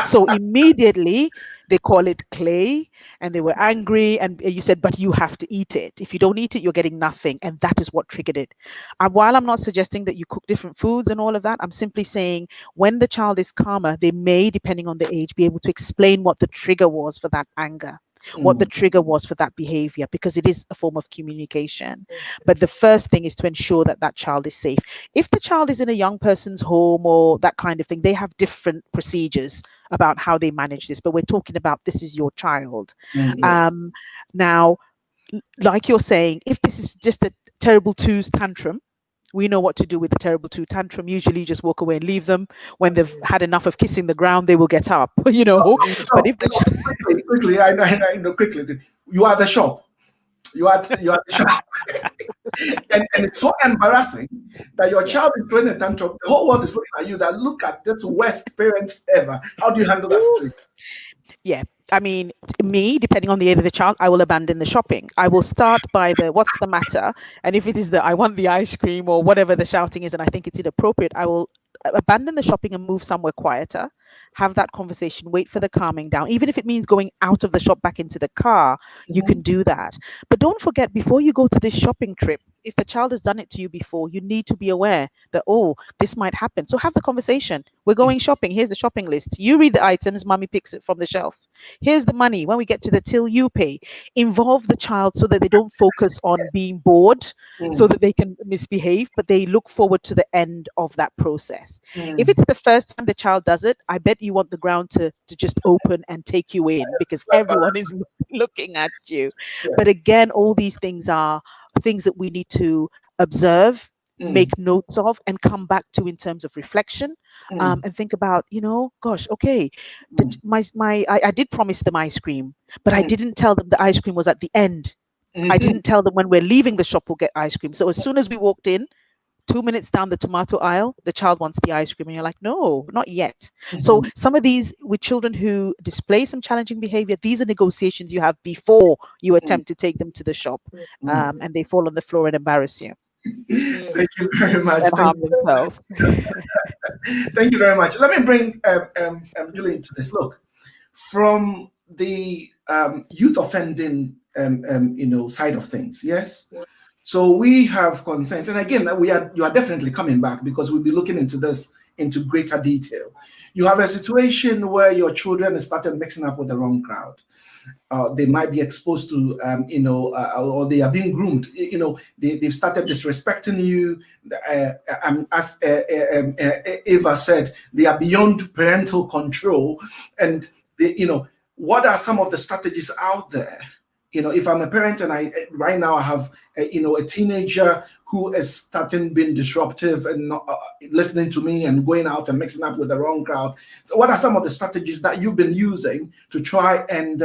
So immediately they call it clay, and they were angry, and you said, but you have to eat it. If you don't eat it, you're getting nothing. And that is what triggered it. And while I'm not suggesting that you cook different foods and all of that, I'm simply saying when the child is calmer, they may, depending on the age, be able to explain what the trigger was for that anger, what the trigger was for that behavior, because it is a form of communication. But the first thing is to ensure that that child is safe. If the child is in a young person's home or that kind of thing, they have different procedures about how they manage this. But we're talking about, this is your child. Now, like you're saying, if this is just a terrible twos tantrum, we know what to do with the terrible two tantrum. Usually you just walk away and leave them. When they've had enough of kissing the ground, they will get up, But if quickly, I know quickly, you are the shop. You are the shop. and it's so embarrassing that your child is throwing a tantrum. The whole world is looking at you, that look at this worst parent ever. How do you handle that situation? Yeah. I mean, me, depending on the age of the child, I will abandon the shopping. I will start by what's the matter? And if it is I want the ice cream or whatever the shouting is, and I think it's inappropriate, I will abandon the shopping and move somewhere quieter, have that conversation, wait for the calming down. Even if it means going out of the shop back into the car, you can do that. But don't forget, before you go to this shopping trip, if the child has done it to you before, you need to be aware that, this might happen. So have the conversation. We're going shopping. Here's the shopping list. You read the items, mommy picks it from the shelf. Here's the money. When we get to the till, you pay. Involve the child so that they don't focus on being bored, so that they can misbehave, but they look forward to the end of that process. If it's the first time the child does it, I bet you want the ground to just open and take you in, because everyone is looking at you. But again, all these things are things that we need to observe, make notes of, and come back to in terms of reflection, and think about, gosh, okay, I did promise them ice cream, but I didn't tell them the ice cream was at the end. I didn't tell them when we're leaving the shop we'll get ice cream. So as soon as we walked in, 2 minutes down the tomato aisle, the child wants the ice cream, and you're like, no, not yet. So some of these, with children who display some challenging behavior, these are negotiations you have before you attempt to take them to the shop, and they fall on the floor and embarrass you. Thank you very much. And harm themselves. Thank you very much. Let me bring Julie into this. Look, from the youth offending side of things, yes. So we have concerns, and again, you are definitely coming back, because we'll be looking into this into greater detail. You have a situation where your children have started mixing up with the wrong crowd. They might be exposed to, or they are being groomed. They've started disrespecting you. As Eva said, they are beyond parental control. And what are some of the strategies out there if I'm a parent and right now I have a teenager who is starting being disruptive and not listening to me and going out and mixing up with the wrong crowd. So what are some of the strategies that you've been using to try and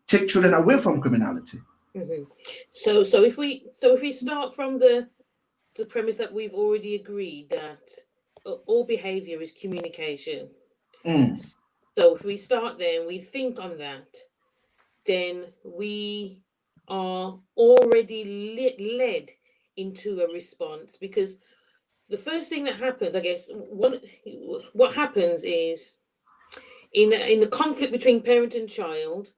take children away from criminality? Mm-hmm. So if we start from the premise that we've already agreed that all behavior is communication. So if we start there and we think on that, then we are already led into a response, because the first thing that happens, I guess, what happens is in the conflict between parent and child,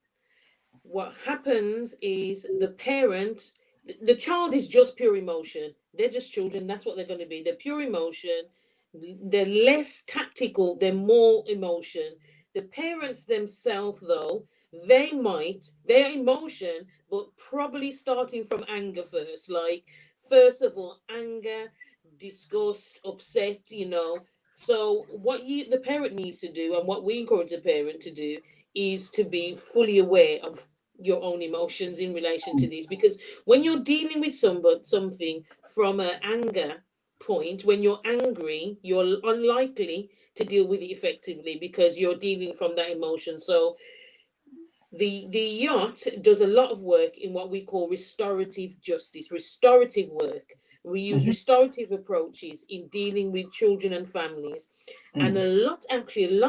what happens is the child is just pure emotion. They're just children. That's what they're going to be. They're pure emotion. They're less tactical. They're more emotion. The parents themselves, though, they're emotion, but probably starting from anger first. Like, first of all, anger, disgust, upset, So what the parent needs to do, and what we encourage the parent to do, is to be fully aware of your own emotions in relation to this, because when you're dealing with something from an anger point, when you're angry, you're unlikely to deal with it effectively because you're dealing from that emotion. So the yacht does a lot of work in what we call restorative justice, restorative work. We use restorative approaches in dealing with children and families, and a lot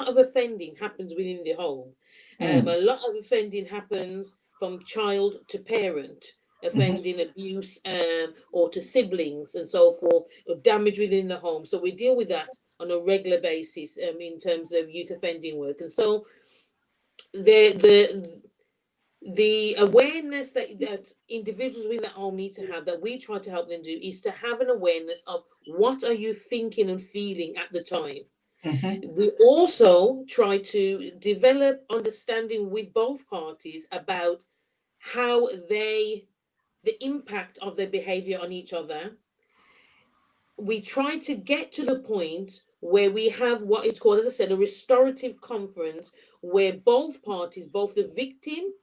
of offending happens within the home. A lot of offending happens from child to parent, offending, abuse, or to siblings and so forth, or damage within the home. So we deal with that on a regular basis in terms of youth offending work. And so the awareness that individuals within that home need to have, that we try to help them do, is to have an awareness of what are you thinking and feeling at the time. We also try to develop understanding with both parties about how the impact of their behavior on each other. We try to get to the point where we have what is called, as I said, a restorative conference, where both parties, both the victim,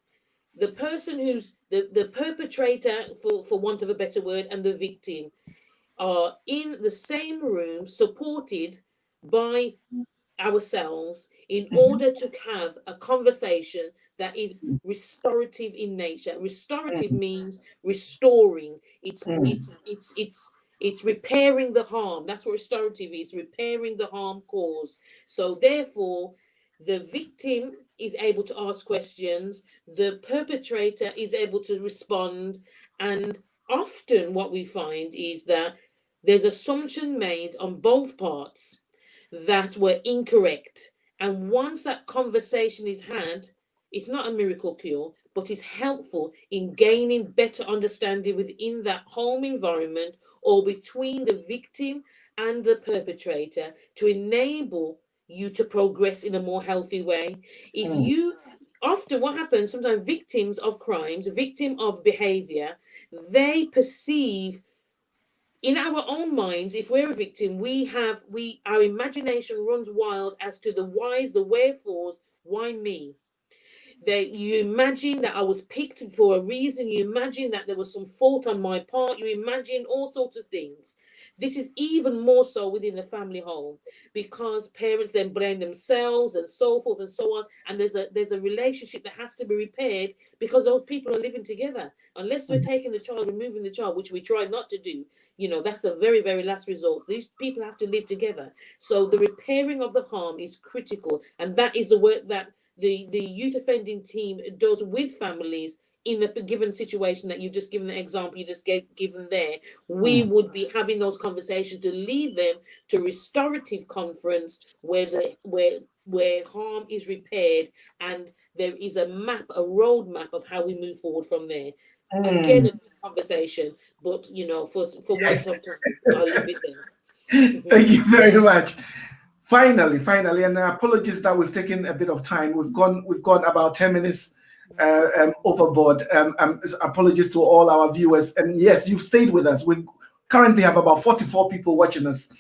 the person who's the perpetrator, for want of a better word, and the victim, are in the same room, supported by ourselves, in order to have a conversation that is restorative in nature. Restorative means restoring. It's repairing the harm. That's what restorative is, repairing the harm caused. So therefore, the victim is able to ask questions, the perpetrator is able to respond, and often what we find is that there's assumption made on both parts that were incorrect. And once that conversation is had, it's not a miracle cure, but it's helpful in gaining better understanding within that home environment, or between the victim and the perpetrator, to enable you to progress in a more healthy way. If you Often what happens, sometimes victims of crimes, victim of behavior, they perceive in our own minds, if we're a victim, our imagination runs wild as to the whys, the wherefores. Why me? That you imagine that I was picked for a reason. You imagine that there was some fault on my part. You imagine all sorts of things. This is even more so within the family home, because parents then blame themselves and so forth and so on. And there's a relationship that has to be repaired, because those people are living together. Unless we're taking the child, removing the child, which we try not to do, that's a very, very last resort. These people have to live together. So the repairing of the harm is critical. And that is the work that the youth offending team does with families in the given situation that you've just given, the example you just given there. We would be having those conversations to lead them to restorative conference, where harm is repaired, and there is a roadmap of how we move forward from there. Again, a good conversation, but for want of time, I'll leave it there. Thank you very much. Finally, and apologies that we've taken a bit of time. We've gone about 10 minutes overboard. Apologies to all our viewers. And yes, you've stayed with us. We currently have about 44 people watching us.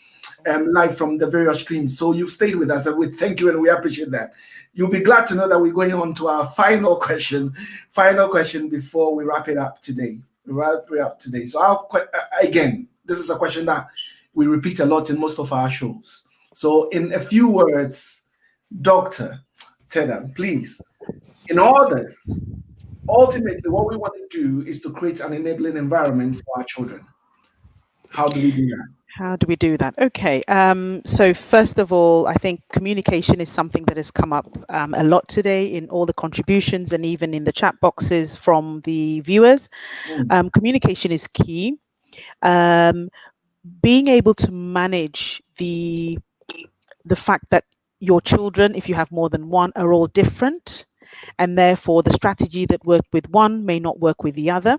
live from the various streams. So you've stayed with us, and we thank you and we appreciate that. You'll be glad to know that we're going on to our final question before we wrap it up today. So again, this is a question that we repeat a lot in most of our shows. So in a few words, Dr. Tedam, please, in all this, ultimately what we want to do is to create an enabling environment for our children. How do we do that? How do we do that? Okay. So first of all, I think communication is something that has come up a lot today in all the contributions and even in the chat boxes from the viewers. Communication is key. Being able to manage the fact that your children, if you have more than one, are all different, and therefore the strategy that worked with one may not work with the other.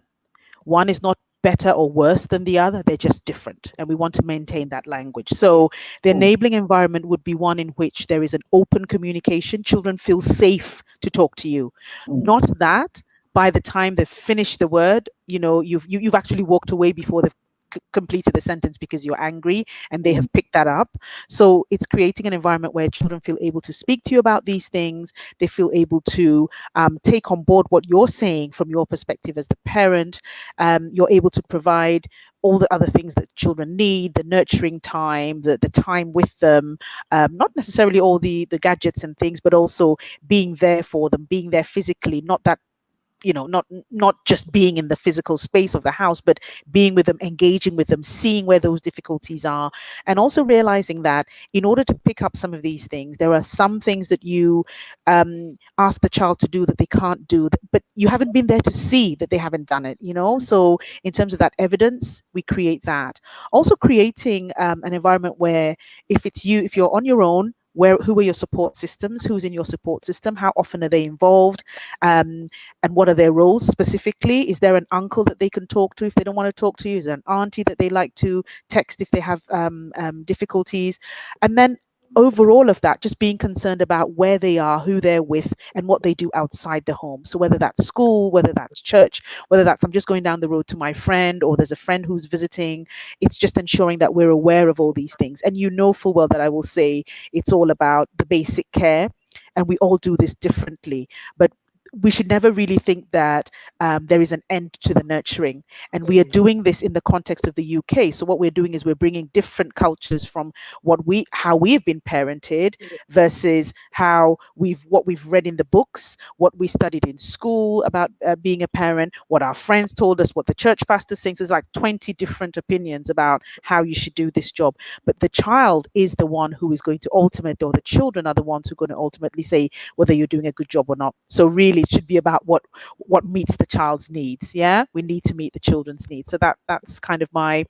One is not better or worse than the other, they're just different, and we want to maintain that language. So the enabling environment would be one in which there is an open communication. Children feel safe to talk to you. Not that by the time they've finished the word, you've actually walked away before they've completed the sentence because you're angry and they have picked that up. So it's creating an environment where children feel able to speak to you about these things. They feel able to take on board what you're saying from your perspective as the parent. You're able to provide all the other things that children need, the nurturing time, the time with them, not necessarily all the gadgets and things, but also being there for them, being there physically, not that not just being in the physical space of the house, but being with them, engaging with them, seeing where those difficulties are, and also realizing that in order to pick up some of these things, there are some things that you ask the child to do that they can't do, but you haven't been there to see that they haven't done it. So in terms of that evidence, we create that. Also creating an environment where if you're on your own, who are your support systems, who's in your support system, how often are they involved, and what are their roles specifically. Is there an uncle that they can talk to if they don't want to talk to you? Is there an auntie that they like to text if they have difficulties? And then over all of that, just being concerned about where they are, who they're with, and what they do outside the home. So whether that's school, whether that's church, whether that's I'm just going down the road to my friend, or there's a friend who's visiting, it's just ensuring that we're aware of all these things. And you know full well that I will say it's all about the basic care, and we all do this differently. But we should never really think that there is an end to the nurturing. And we are doing this in the context of the UK. So what we're doing is we're bringing different cultures from how we've been parented versus what we've read in the books, what we studied in school about being a parent, what our friends told us, what the church pastors think. So it's like 20 different opinions about how you should do this job. But the child is the one who is going to or the children are the ones who are going to ultimately say whether you're doing a good job or not. So really it should be about what meets the child's needs. Yeah, we need to meet the children's needs. So that's kind of my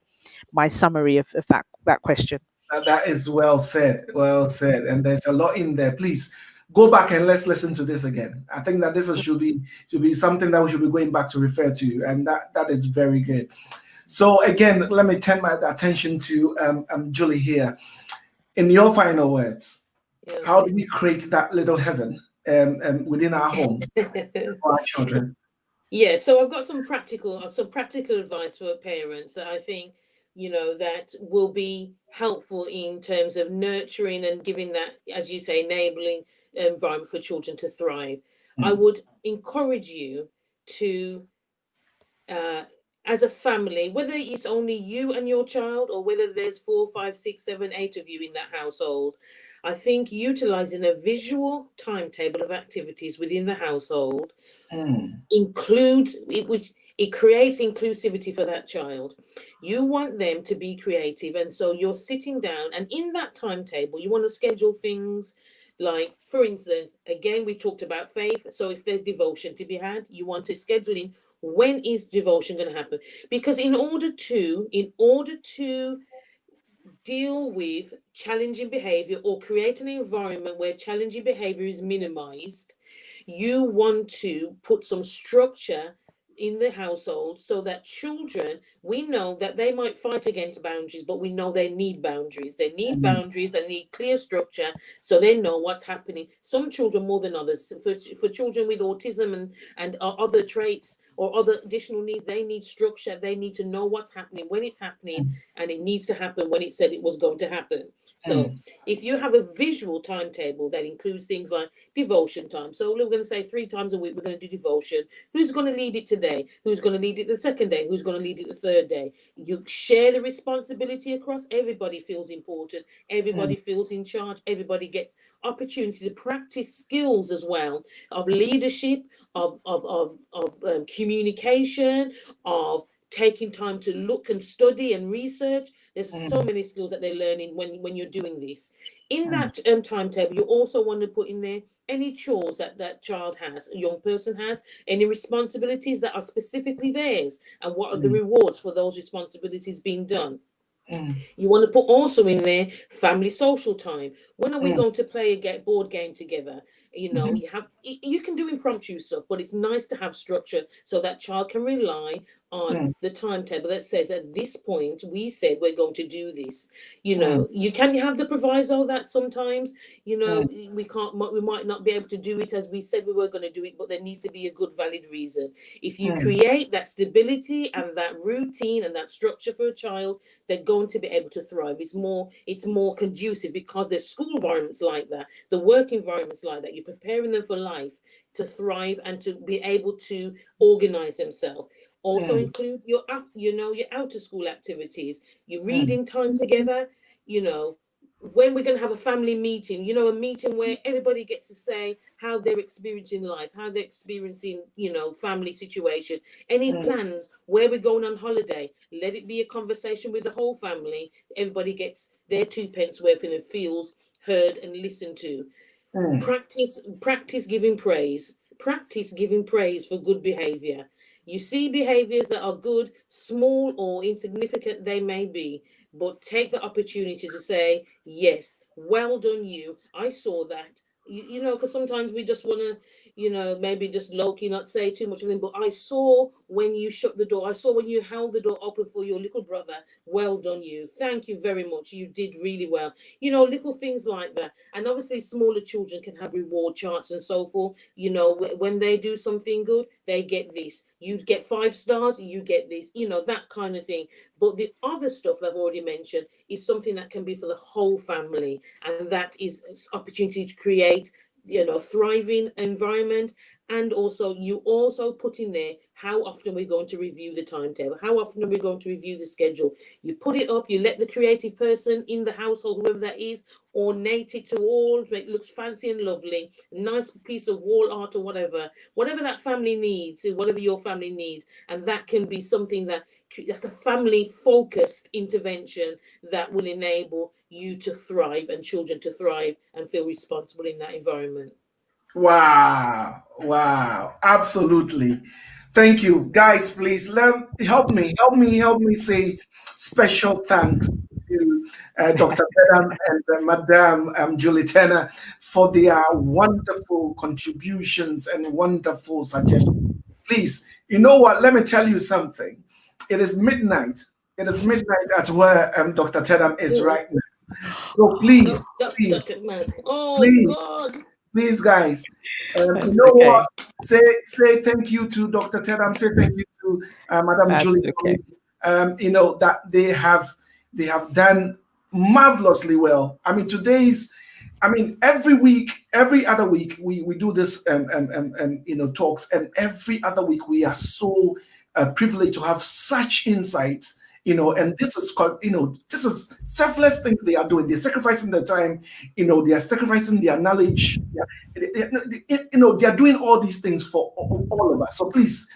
summary of that question. That is well said, and there's a lot in there. Please go back and let's listen to this again. I think that this should be something that we should be going back to refer to, and that is very good. So again, let me turn my attention to Julie here. In your final words, how do we create that little heaven within our home for our children? Yeah, so I've got some practical advice for parents that I think that will be helpful in terms of nurturing and giving that, as you say, enabling environment for children to thrive. I would encourage you to as a family, whether it's only you and your child or whether there's 4, 5, 6, 7, 8 of you in that household, I think utilizing a visual timetable of activities within the household includes which it creates inclusivity for that child. You want them to be creative, and so you're sitting down, and in that timetable you want to schedule things like, for instance, again, we talked about faith. So if there's devotion to be had, you want to schedule in when is devotion going to happen, because in order to deal with challenging behavior or create an environment where challenging behavior is minimized, you want to put some structure in the household so that children, we know that they might fight against boundaries, but we know they need boundaries. They need boundaries, they need clear structure so they know what's happening. Some children more than others. For children with autism and other traits, or other additional needs, they need structure. They need to know what's happening, when it's happening, and it needs to happen when it said it was going to happen. So if you have a visual timetable that includes things like devotion time, so we're going to say 3 times a week we're going to do devotion. Who's going to lead it today? Who's going to lead it the second day? Who's going to lead it the third day? You share the responsibility across. Everybody feels important. Everybody feels in charge. Everybody gets opportunity to practice skills as well of leadership, of communication, of taking time to look and study and research. There's so many skills that they're learning when you're doing this. In that timetable, you also want to put in there any chores that child has, a young person has, any responsibilities that are specifically theirs, and what are the rewards for those responsibilities being done. You want to put also in there family social time. When are we going to play a board game together? You know, you can do impromptu stuff, but it's nice to have structure so that child can rely on the timetable that says at this point we said we're going to do this. You know, you can have the proviso that sometimes, you know, we might not be able to do it as we said we were going to do it, but there needs to be a good valid reason. If you create that stability and that routine and that structure for a child, they're going to be able to thrive. It's more conducive because there's school environments like that, the work environments like that. You're preparing them for life to thrive and to be able to organize themselves. Also include your outer school activities, your reading time together, you know, when we're going to have a family meeting, you know, a meeting where everybody gets to say how they're experiencing life, how they're experiencing, you know, family situation, any plans, where we're going on holiday. Let it be a conversation with the whole family. Everybody gets their 2 pence worth and it feels heard and listened to. Practice giving praise. Practice giving praise for good behavior. You see behaviors that are good, small or insignificant they may be, but take the opportunity to say, yes, well done you. I saw that. You know, because sometimes we just want to, you know, maybe just low-key not say too much of them, but I saw when you shut the door. I saw when you held the door open for your little brother. Well done you. Thank you very much. You did really well. You know, little things like that. And obviously smaller children can have reward charts and so forth. You know, when they do something good, they get this. You get 5 stars, you get this, you know, that kind of thing. But the other stuff I've already mentioned is something that can be for the whole family. And that is opportunity to create, you know, thriving environment. And also you also put in there how often we're going to review the timetable, how often are we going to review the schedule. You put it up, you let the creative person in the household, whoever that is, ornate it to all, it looks fancy and lovely, nice piece of wall art or whatever that family needs, whatever your family needs. And that can be something that's a family focused intervention that will enable you to thrive and children to thrive and feel responsible in that environment. Wow, absolutely. Thank you, guys. Please help me say special thanks to Dr. Bedham and Madam Julie Turner for their wonderful contributions and wonderful suggestions. Please, you know what? Let me tell you something. It is midnight. It is midnight at where Dr. Tedham is right now. So please, please, oh please, God. please, guys, you That's know okay. what? Say thank you to Dr. Tedham. Say thank you to Madam That's Julie. okay. You know that they have done marvelously well. I mean, every week, every other week, we do this you know, talks, and every other week we are so privileged to have such insight. You know, and this is called, you know, this is selfless things they are doing. They're sacrificing their time. You know, they are sacrificing their knowledge. You know, they are doing all these things for all of us. So please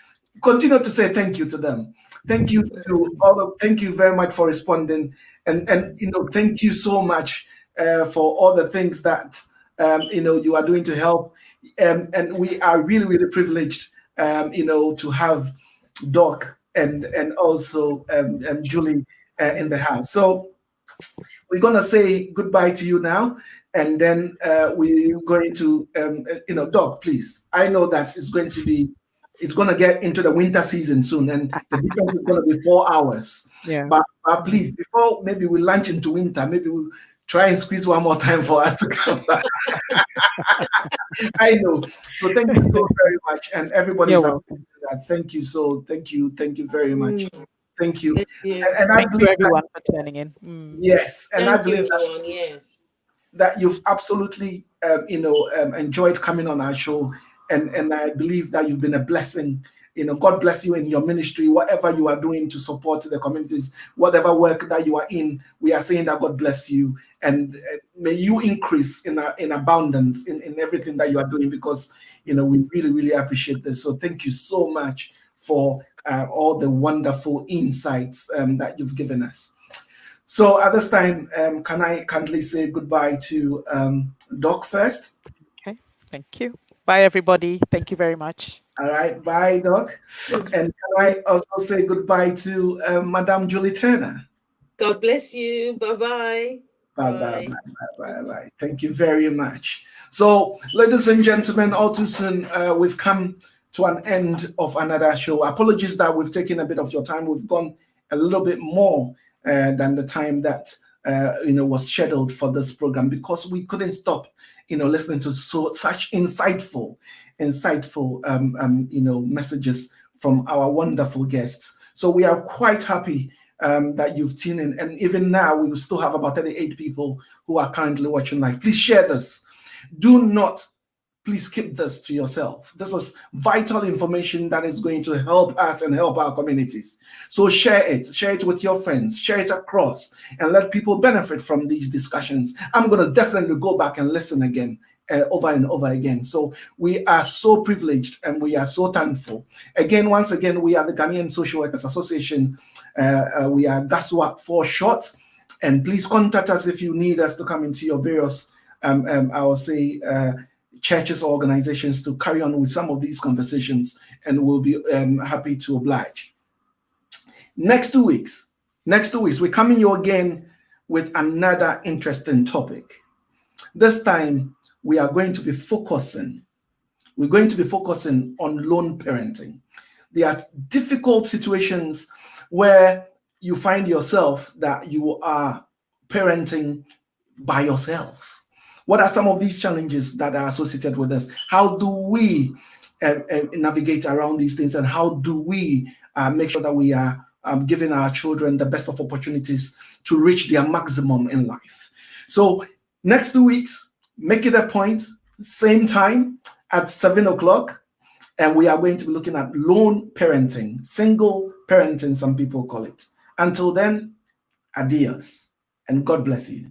continue to say thank you to them. Thank you to all of. Thank you very much for responding, and you know, thank you so much for all the things that you know, you are doing to help. And we are really, really privileged, you know, to have Doc and also Julie in the house. So we're gonna say goodbye to you now, and then we're going to you know, Doc, please. I know that it's going to get into the winter season soon, and the difference is going to be 4 hours. Yeah. But please, before maybe we launch into winter, maybe we'll try and squeeze one more time for us to come back. I know. So thank you so very much, and everybody's You're welcome. Thank you. Thank you very much. Thank you. Thank you. And I Thank you, believe everyone, for tuning in. yes, and I Thank you, believe everyone. Yes. that you've absolutely enjoyed coming on our show, and I believe that you've been a blessing. God bless you in your ministry, whatever you are doing to support the communities, whatever work that you are in. We are saying that God bless you, and may you increase in abundance in everything that you are doing, because we really appreciate this. So thank you so much for all the wonderful insights that you've given us. So at this time, can I kindly say goodbye to Doc first? Okay, thank you. Bye, everybody. Thank you very much. All right, bye, Doc. And can I also say goodbye to Madame Julie Turner? God bless you. Bye-bye. Bye. Thank you very much. So, ladies and gentlemen, all too soon, we've come to an end of another show. Apologies that we've taken a bit of your time. We've gone a little bit more than the time that was scheduled for this program, because we couldn't stop listening to such insightful messages from our wonderful guests. So we are quite happy that you've tuned in, and even now we will still have about 38 people who are currently watching live. Please share this. Do not please keep this to yourself. This is vital information that is going to help us and help our communities. So share it with your friends, share it across, and let people benefit from these discussions. I'm going to definitely go back and listen again, over and over again. So we are so privileged and we are so thankful. Once again, we are the Ghanaian Social Workers Association. We are GASWA for short. And please contact us if you need us to come into your various, churches or organizations to carry on with some of these conversations, and we'll be happy to oblige. Next 2 weeks, we're coming you again with another interesting topic. This time, we are going to be focusing on lone parenting. There are difficult situations where you find yourself that you are parenting by yourself. What are some of these challenges that are associated with this? How do we navigate around these things, and how do we make sure that we are giving our children the best of opportunities to reach their maximum in life? So next 2 weeks, make it a point, same time at 7 o'clock, and we are going to be looking at lone parenting, single parenting, some people call it. Until then, adios, and God bless you.